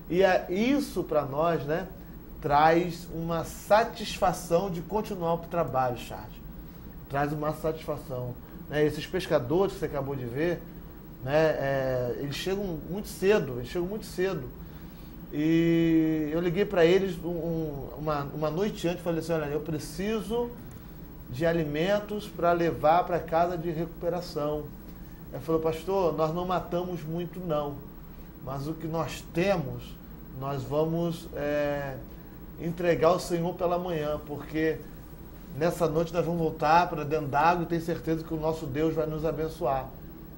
E isso para nós, né, traz uma satisfação de continuar o trabalho, Charles. Traz uma satisfação. Né? Esses pescadores que você acabou de ver, né, eles chegam muito cedo, E eu liguei para eles uma noite antes e falei assim: olha, eu preciso de alimentos para levar para casa de recuperação. Ele falou: pastor, nós não matamos muito não, mas o que nós temos, nós vamos entregar ao Senhor pela manhã, porque nessa noite nós vamos voltar para dentro d'água e tenho certeza que o nosso Deus vai nos abençoar.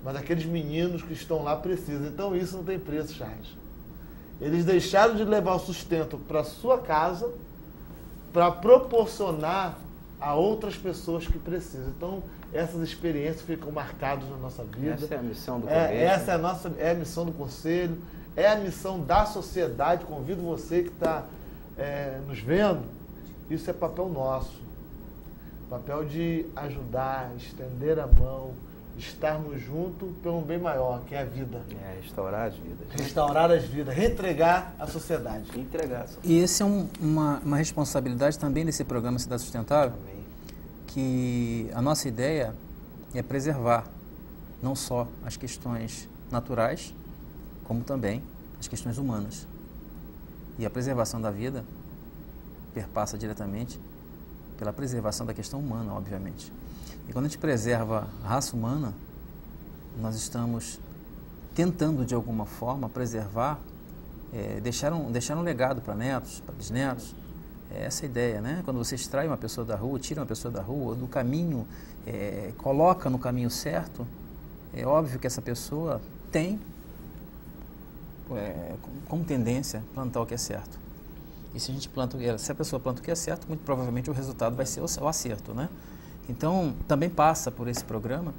Mas aqueles meninos que estão lá precisam. Então isso não tem preço, Charles. Eles deixaram de levar o sustento para sua casa para proporcionar a outras pessoas que precisam. Então, essas experiências ficam marcadas na nossa vida. Essa é a missão do Conselho. Essa é a missão do Conselho, é a missão da sociedade. Convido você que está nos vendo, isso é papel nosso. Papel de ajudar, estender a mão, estarmos juntos pelo bem maior, que é a vida. Restaurar as vidas. Restaurar as vidas, reentregar a sociedade. Entregar a sociedade. E esse é uma responsabilidade também desse programa Cidade Sustentável, que a nossa ideia é preservar não só as questões naturais, como também as questões humanas. E a preservação da vida perpassa diretamente pela preservação da questão humana, obviamente. E quando a gente preserva a raça humana, nós estamos tentando, de alguma forma, preservar, deixar um legado para netos, para bisnetos. É essa a ideia, né? Quando você extrai uma pessoa da rua, tira uma pessoa da rua, do caminho, coloca no caminho certo, é óbvio que essa pessoa tem como tendência plantar o que é certo. E se a pessoa planta o que é certo, muito provavelmente o resultado vai ser o acerto, né? Então, também passa por esse programa,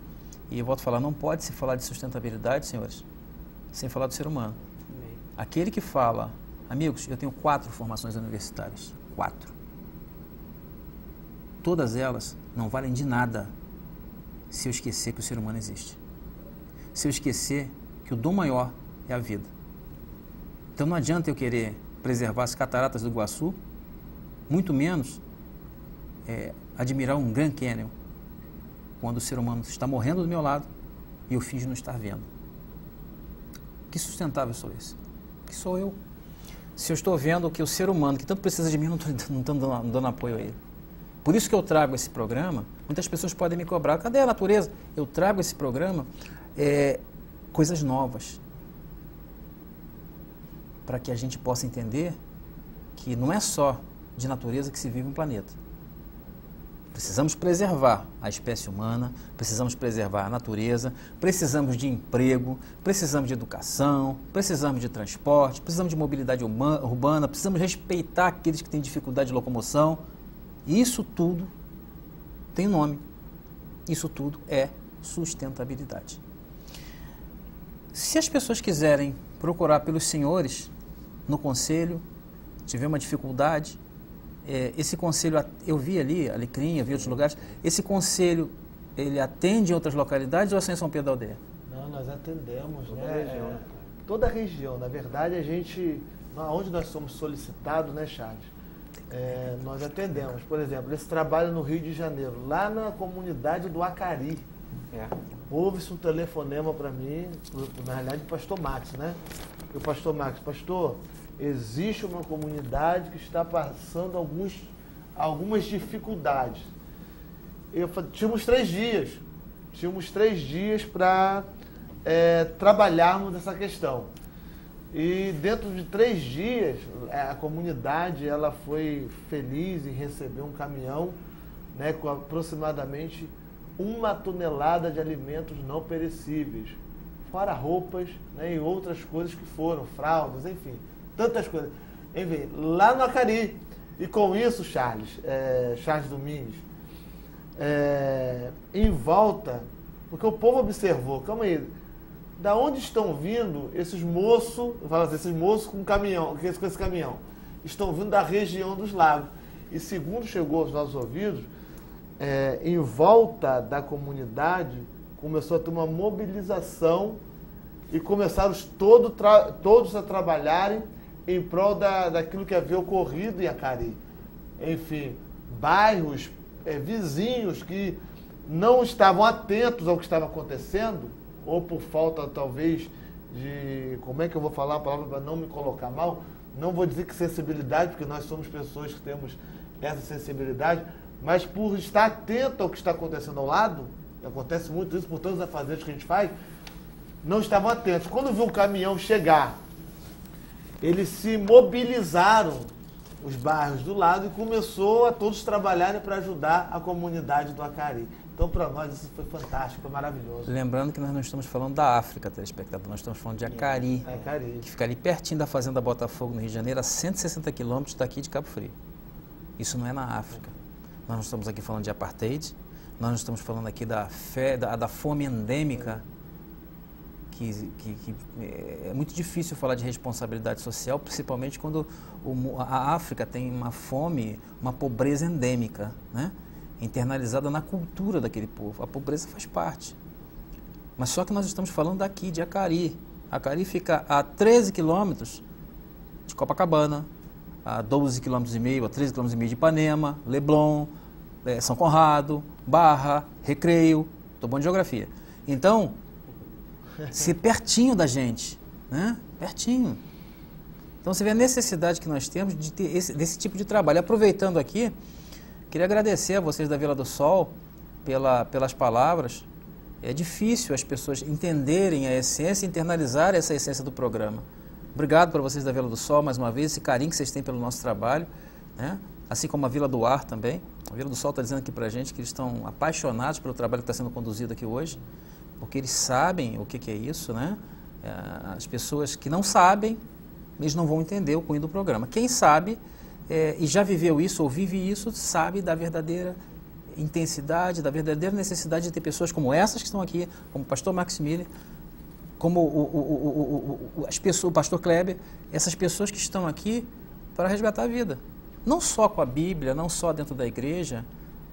e eu volto a falar, não pode se falar de sustentabilidade, senhores, sem falar do ser humano. Aquele que fala, amigos, eu tenho 4 formações universitárias, 4. Todas elas não valem de nada se eu esquecer que o ser humano existe. Se eu esquecer que o dom maior é a vida. Então não adianta eu querer preservar as cataratas do Iguaçu, muito menos admirar um Grand Canyon, quando o ser humano está morrendo do meu lado e eu finjo não estar vendo. Que sustentável sou esse? Que sou eu? Se eu estou vendo que o ser humano, que tanto precisa de mim, não estou dando apoio a ele. Por isso que eu trago esse programa. Muitas pessoas podem me cobrar, cadê a natureza? Eu trago esse programa, coisas novas, para que a gente possa entender que não é só de natureza que se vive um planeta. Precisamos preservar a espécie humana, precisamos preservar a natureza, precisamos de emprego, precisamos de educação, precisamos de transporte, precisamos de mobilidade urbana, precisamos respeitar aqueles que têm dificuldade de locomoção. Isso tudo tem nome. Isso tudo é sustentabilidade. Se as pessoas quiserem procurar pelos senhores no conselho, tiver uma dificuldade, esse conselho, eu vi ali, Alecrim, eu vi outros lugares, esse conselho, ele atende em outras localidades ou é só em São Pedro da Aldeia? Não, nós atendemos, toda né? A região. Toda a região. Na verdade, a gente, onde nós somos solicitados, né, Charles? Nós atendemos. Por exemplo, esse trabalho no Rio de Janeiro, lá na comunidade do Acari. Houve-se um telefonema para mim, na realidade, do pastor Max, né? E o pastor Max, pastor, existe uma comunidade que está passando algumas dificuldades. Tínhamos 3 dias. Tínhamos 3 dias para trabalharmos essa questão. E dentro de 3 dias, a comunidade ela foi feliz em receber um caminhão, né, com aproximadamente 1 tonelada de alimentos não perecíveis, fora roupas, né, e outras coisas que foram, fraldas, enfim, tantas coisas. Enfim, lá no Acari. E com isso, Charles Domingues, em volta, porque o povo observou, calma aí, da onde estão vindo esses moços, esses moços com esse caminhão? Estão vindo da região dos lagos. E segundo chegou aos nossos ouvidos, em volta da comunidade começou a ter uma mobilização e começaram todos a trabalharem em prol daquilo que havia ocorrido em Acari. Enfim, bairros vizinhos que não estavam atentos ao que estava acontecendo, ou por falta, talvez, de... Como é que eu vou falar a palavra para não me colocar mal? Não vou dizer que sensibilidade, porque nós somos pessoas que temos essa sensibilidade, mas por estar atento ao que está acontecendo ao lado, acontece muito isso por todos os afazeres que a gente faz, não estavam atentos. Quando viu o caminhão chegar, eles se mobilizaram, os bairros do lado, e começou a todos trabalharem para ajudar a comunidade do Acari. Então, para nós, isso foi fantástico, foi maravilhoso. Lembrando que nós não estamos falando da África, telespectador, nós estamos falando de Acari, que fica ali pertinho da Fazenda Botafogo, no Rio de Janeiro, a 160 quilômetros daqui de Cabo Frio. Isso não é na África. Nós não estamos aqui falando de apartheid, nós não estamos falando aqui da fome endêmica, que é muito difícil falar de responsabilidade social, principalmente quando a África tem uma fome, uma pobreza endêmica, né? Internalizada na cultura daquele povo. A pobreza faz parte. Mas só que nós estamos falando daqui, de Acari. Acari fica a 13 quilômetros de Copacabana, a 12,5 km, a 13,5 km de Ipanema, Leblon, São Conrado, Barra, Recreio. Estou bom de geografia. Então, se pertinho da gente, né? Pertinho. Então você vê a necessidade que nós temos de ter desse tipo de trabalho. Aproveitando aqui, queria agradecer a vocês da Vila do Sol pelas palavras. É difícil as pessoas entenderem a essência e internalizarem essa essência do programa. Obrigado para vocês da Vila do Sol, mais uma vez, esse carinho que vocês têm pelo nosso trabalho, né? Assim como a Vila do Ar também. A Vila do Sol está dizendo aqui para a gente que eles estão apaixonados pelo trabalho que está sendo conduzido aqui hoje, porque eles sabem o que é isso, né? As pessoas que não sabem, eles não vão entender o cunho do programa. Quem sabe, e já viveu isso ou vive isso, sabe da verdadeira intensidade, da verdadeira necessidade de ter pessoas como essas que estão aqui, como o pastor Maximilian, como o pastor Kleber, essas pessoas que estão aqui para resgatar a vida. Não só com a Bíblia, não só dentro da igreja,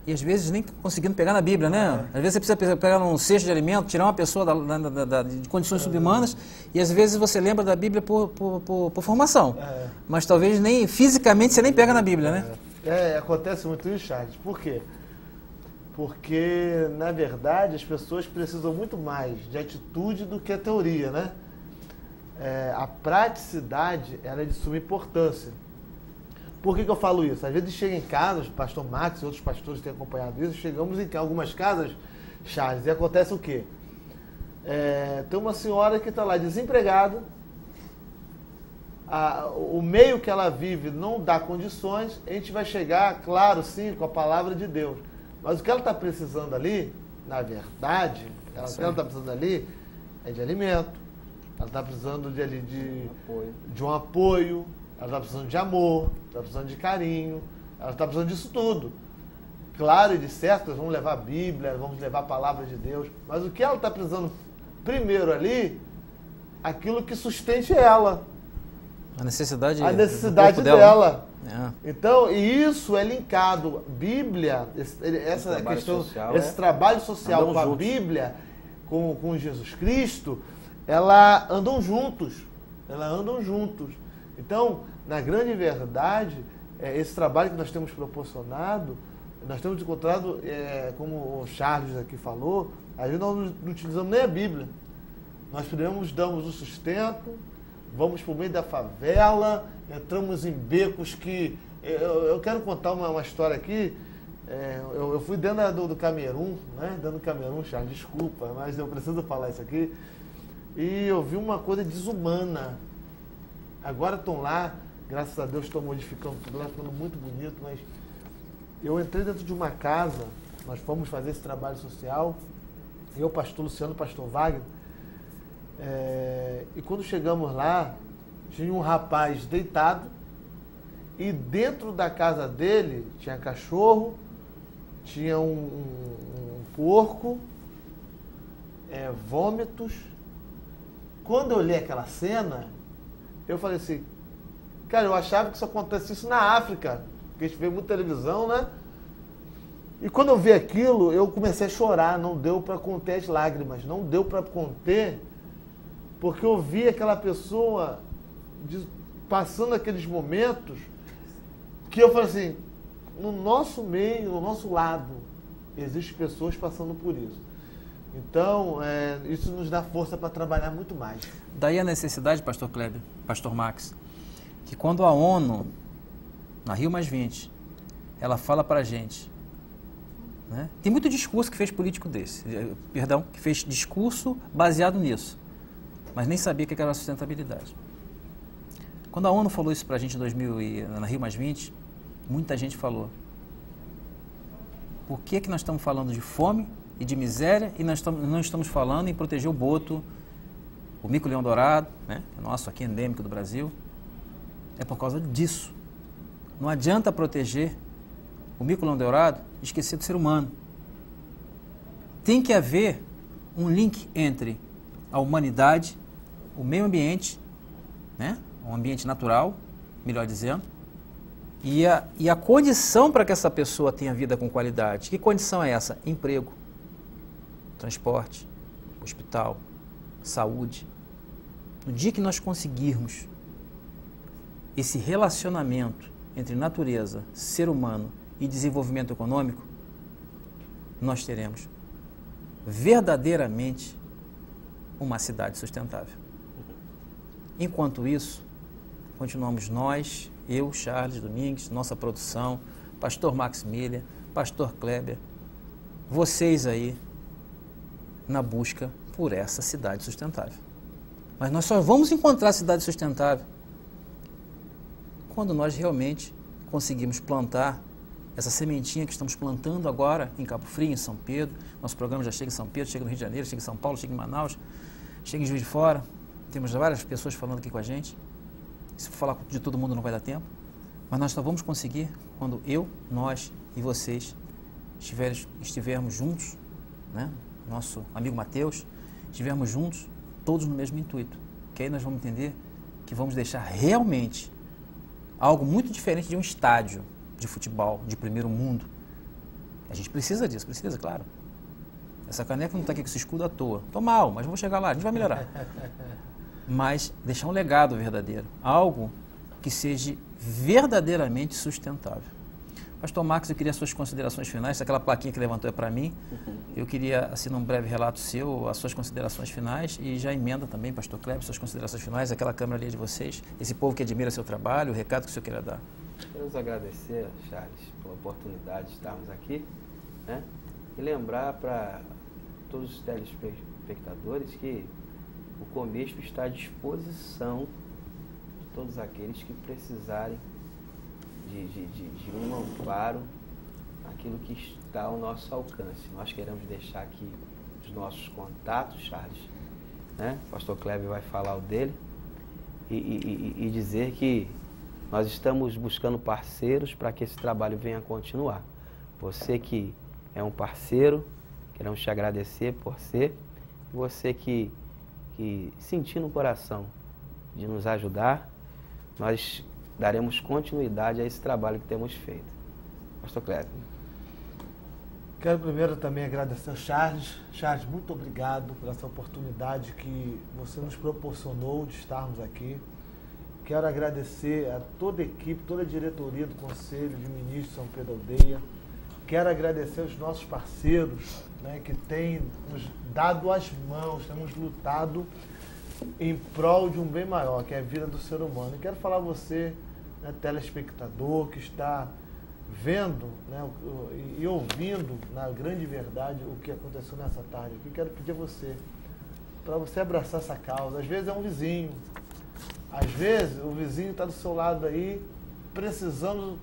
e às vezes nem conseguindo pegar na Bíblia, né? Às vezes você precisa pegar num cesto de alimento, tirar uma pessoa de condições subhumanas, e às vezes você lembra da Bíblia por formação. Mas talvez nem fisicamente você nem pega na Bíblia, né? Acontece muito isso, Charles. Por quê? Porque, na verdade, as pessoas precisam muito mais de atitude do que a teoria, né? A praticidade, ela é de suma importância. Por que eu falo isso? Às vezes chega em casa, o pastor Max e outros pastores têm acompanhado isso, chegamos em algumas casas, Charles, e acontece o quê? Tem uma senhora que está lá desempregada, o meio que ela vive não dá condições, a gente vai chegar, claro, sim, com a palavra de Deus. Mas o que ela está precisando ali, na verdade, o que ela está precisando ali é de alimento, ela está precisando de um apoio, ela está precisando de amor, está precisando de carinho, ela está precisando disso tudo. Claro e de certo, nós vamos levar a Bíblia, vamos levar a palavra de Deus, mas o que ela está precisando primeiro ali, aquilo que sustente ela. A necessidade dela. Então, e isso é linkado. Bíblia, essa questão, esse trabalho social com a Bíblia, com Jesus Cristo, elas andam juntos. Então, na grande verdade, esse trabalho que nós temos proporcionado, nós temos encontrado, como o Charles aqui falou, às vezes nós não utilizamos nem a Bíblia. Nós primeiro damos o sustento, vamos por meio da favela, entramos em becos que... Eu quero contar uma história aqui. Eu fui dentro do Camerun, né? Dentro do Camerun, Charles, desculpa, mas eu preciso falar isso aqui. E eu vi uma coisa desumana. Agora estão lá, graças a Deus estão modificando tudo lá, ficando muito bonito, mas eu entrei dentro de uma casa, nós fomos fazer esse trabalho social, eu, pastor Luciano, pastor Wagner, e quando chegamos lá, tinha um rapaz deitado, e dentro da casa dele tinha cachorro, tinha um porco, vômitos. Quando eu olhei aquela cena, eu falei assim, cara, eu achava que isso acontecesse na África, porque a gente vê muita televisão, né? E quando eu vi aquilo, eu comecei a chorar, não deu para conter as lágrimas, não deu para conter, porque eu vi aquela pessoa passando aqueles momentos que eu falei assim, no nosso meio, no nosso lado, existem pessoas passando por isso. Então, isso nos dá força para trabalhar muito mais. Daí a necessidade, pastor Kleber, pastor Max, que quando a ONU, na Rio+20, ela fala para a gente, né? Tem muito discurso que fez político que fez discurso baseado nisso, mas nem sabia o que era a sustentabilidade. Quando a ONU falou isso para a gente em 2000 na Rio+20, muita gente falou, Por que nós estamos falando de fome e de miséria e nós não estamos falando em proteger o boto, o mico-leão-dourado, né, nosso aqui endêmico do Brasil? É por causa disso. Não adianta proteger o mico-leão-dourado e esquecer do ser humano. Tem que haver um link entre a humanidade, o meio ambiente, né, o ambiente natural, melhor dizendo, e a condição para que essa pessoa tenha vida com qualidade. Que condição é essa? Emprego, transporte, hospital, saúde. No dia que nós conseguirmos esse relacionamento entre natureza, ser humano e desenvolvimento econômico, nós teremos verdadeiramente uma cidade sustentável. Enquanto isso, continuamos nós, eu, Charles Domingues, nossa produção, pastor Max Miller, pastor Kleber, vocês aí na busca por essa cidade sustentável. Mas nós só vamos encontrar a cidade sustentável quando nós realmente conseguimos plantar essa sementinha que estamos plantando agora em Cabo Frio, em São Pedro. Nosso programa já chega em São Pedro, chega no Rio de Janeiro, chega em São Paulo, chega em Manaus, chega em Juiz de Fora. Temos várias pessoas falando aqui com a gente. Se for falar de todo mundo não vai dar tempo. Mas nós só vamos conseguir quando eu, nós e vocês estivermos juntos, né? Nosso amigo Mateus, estivermos juntos, todos no mesmo intuito. Que aí nós vamos entender que vamos deixar realmente algo muito diferente de um estádio de futebol de primeiro mundo. A gente precisa disso, precisa, claro. Essa caneca não está aqui com esse escudo à toa. Estou mal, mas vou chegar lá, a gente vai melhorar. Mas deixar um legado verdadeiro, algo que seja verdadeiramente sustentável. Pastor Marcos, eu queria as suas considerações finais. Se aquela plaquinha que levantou é para mim, eu queria, assim, num breve relato seu, as suas considerações finais e já emenda também, pastor Kleber, suas considerações finais, aquela câmera ali de vocês, esse povo que admira seu trabalho, o recado que o senhor queria dar. Queremos agradecer, Charles, pela oportunidade de estarmos aqui, né? E lembrar para todos os telespectadores que o Comesp está à disposição de todos aqueles que precisarem de um amparo, aquilo que está ao nosso alcance. Nós queremos deixar aqui os nossos contatos, Charles, né? O pastor Kleber vai falar o dele e dizer que nós estamos buscando parceiros para que esse trabalho venha a continuar. Você que é um parceiro, queremos te agradecer por ser. Você que sentir no coração de nos ajudar, nós daremos continuidade a esse trabalho que temos feito. Pastor Kleber. Quero primeiro também agradecer ao Charles. Charles, muito obrigado por essa oportunidade que você nos proporcionou de estarmos aqui. Quero agradecer a toda a equipe, toda a diretoria do Conselho de Ministros São Pedro Aldeia. Quero agradecer aos nossos parceiros, né, que têm nos dado as mãos, temos lutado em prol de um bem maior, que é a vida do ser humano. E quero falar a você, né, telespectador, que está vendo, né, e ouvindo, na grande verdade, o que aconteceu nessa tarde aqui. Quero pedir a você, para você abraçar essa causa. Às vezes é um vizinho, às vezes o vizinho está do seu lado aí, precisando,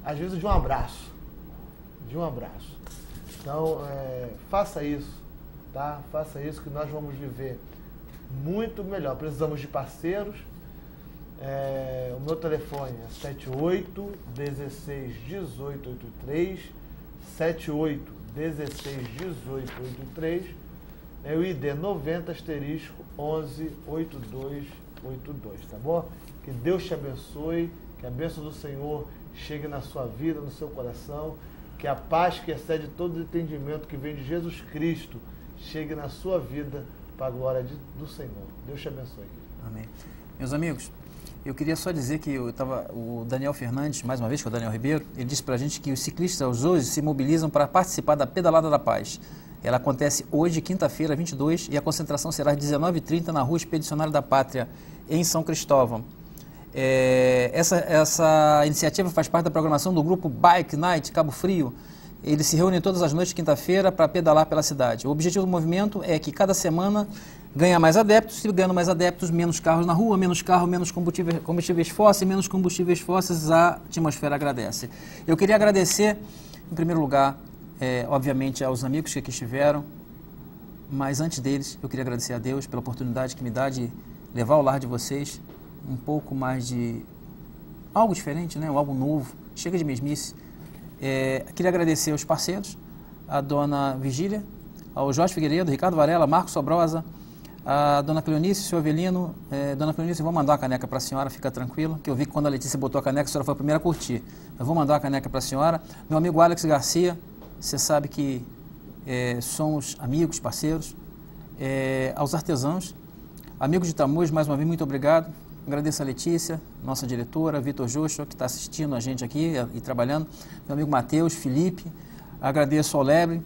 às vezes, de um abraço. De um abraço. Então, faça isso, tá? Faça isso que nós vamos viver muito melhor. Precisamos de parceiros. O meu telefone é 78-16-1883, 78-16-1883, o ID 90*118282, tá bom? Que Deus te abençoe, que a bênção do Senhor chegue na sua vida, no seu coração, que a paz que excede todo entendimento que vem de Jesus Cristo chegue na sua vida para a glória do Senhor. Deus te abençoe. Amém. Meus amigos, eu queria só dizer que o Daniel Fernandes, mais uma vez, que é o Daniel Ribeiro, ele disse para a gente que os ciclistas hoje se mobilizam para participar da Pedalada da Paz. Ela acontece hoje, quinta-feira, 22, e a concentração será às 19h30 na Rua Expedicionária da Pátria, em São Cristóvão. Essa iniciativa faz parte da programação do grupo Bike Night Cabo Frio. Eles se reúnem todas as noites de quinta-feira para pedalar pela cidade. O objetivo do movimento é que cada semana ganha mais adeptos, e ganhando mais adeptos, menos carros na rua, menos carro, menos combustíveis fósseis, menos combustíveis fósseis, a atmosfera agradece. Eu queria agradecer, em primeiro lugar, obviamente, aos amigos que aqui estiveram, mas antes deles, eu queria agradecer a Deus pela oportunidade que me dá de levar ao lar de vocês um pouco mais de algo diferente, né? Algo novo, chega de mesmice. Queria agradecer aos parceiros, a dona Vigília, ao Jorge Figueiredo, Ricardo Varela, Marcos Sobrosa, a dona Cleonice, o senhor Avelino. Dona Cleonice, eu vou mandar uma caneca para a senhora, fica tranquila, que eu vi que quando a Letícia botou a caneca, a senhora foi a primeira a curtir. Eu vou mandar uma caneca para a senhora. Meu amigo Alex Garcia, você sabe que somos amigos, parceiros. Aos artesãos, amigos de Tamoios, mais uma vez, muito obrigado. Agradeço a Letícia, nossa diretora, Vitor Joshua, que está assistindo a gente aqui e trabalhando. Meu amigo Matheus, Felipe. Agradeço ao Lebre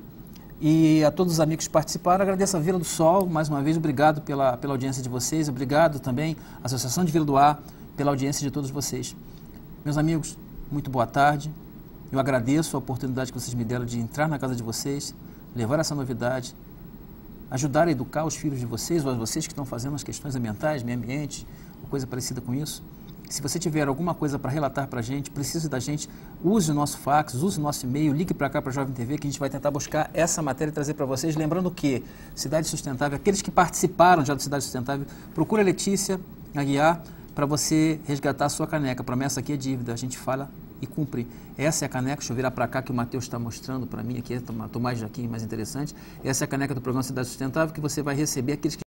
e a todos os amigos que participaram. Agradeço a Vila do Sol, mais uma vez, obrigado pela audiência de vocês. Obrigado também à Associação de Vila do Ar pela audiência de todos vocês. Meus amigos, muito boa tarde. Eu agradeço a oportunidade que vocês me deram de entrar na casa de vocês, levar essa novidade, ajudar a educar os filhos de vocês, ou vocês que estão fazendo as questões ambientais, meio ambiente, ou coisa parecida com isso. Se você tiver alguma coisa para relatar para a gente, precisa da gente, use o nosso fax, use o nosso e-mail, ligue para cá para a Jovem TV, que a gente vai tentar buscar essa matéria e trazer para vocês. Lembrando que Cidade Sustentável, aqueles que participaram já do Cidade Sustentável, procura a Letícia Aguiar para você resgatar a sua caneca. A promessa aqui é dívida, a gente fala e cumpre. Essa é a caneca, deixa eu virar para cá que o Matheus está mostrando para mim aqui, estou mais aqui, mais interessante. Essa é a caneca do programa Cidade Sustentável que você vai receber aqueles que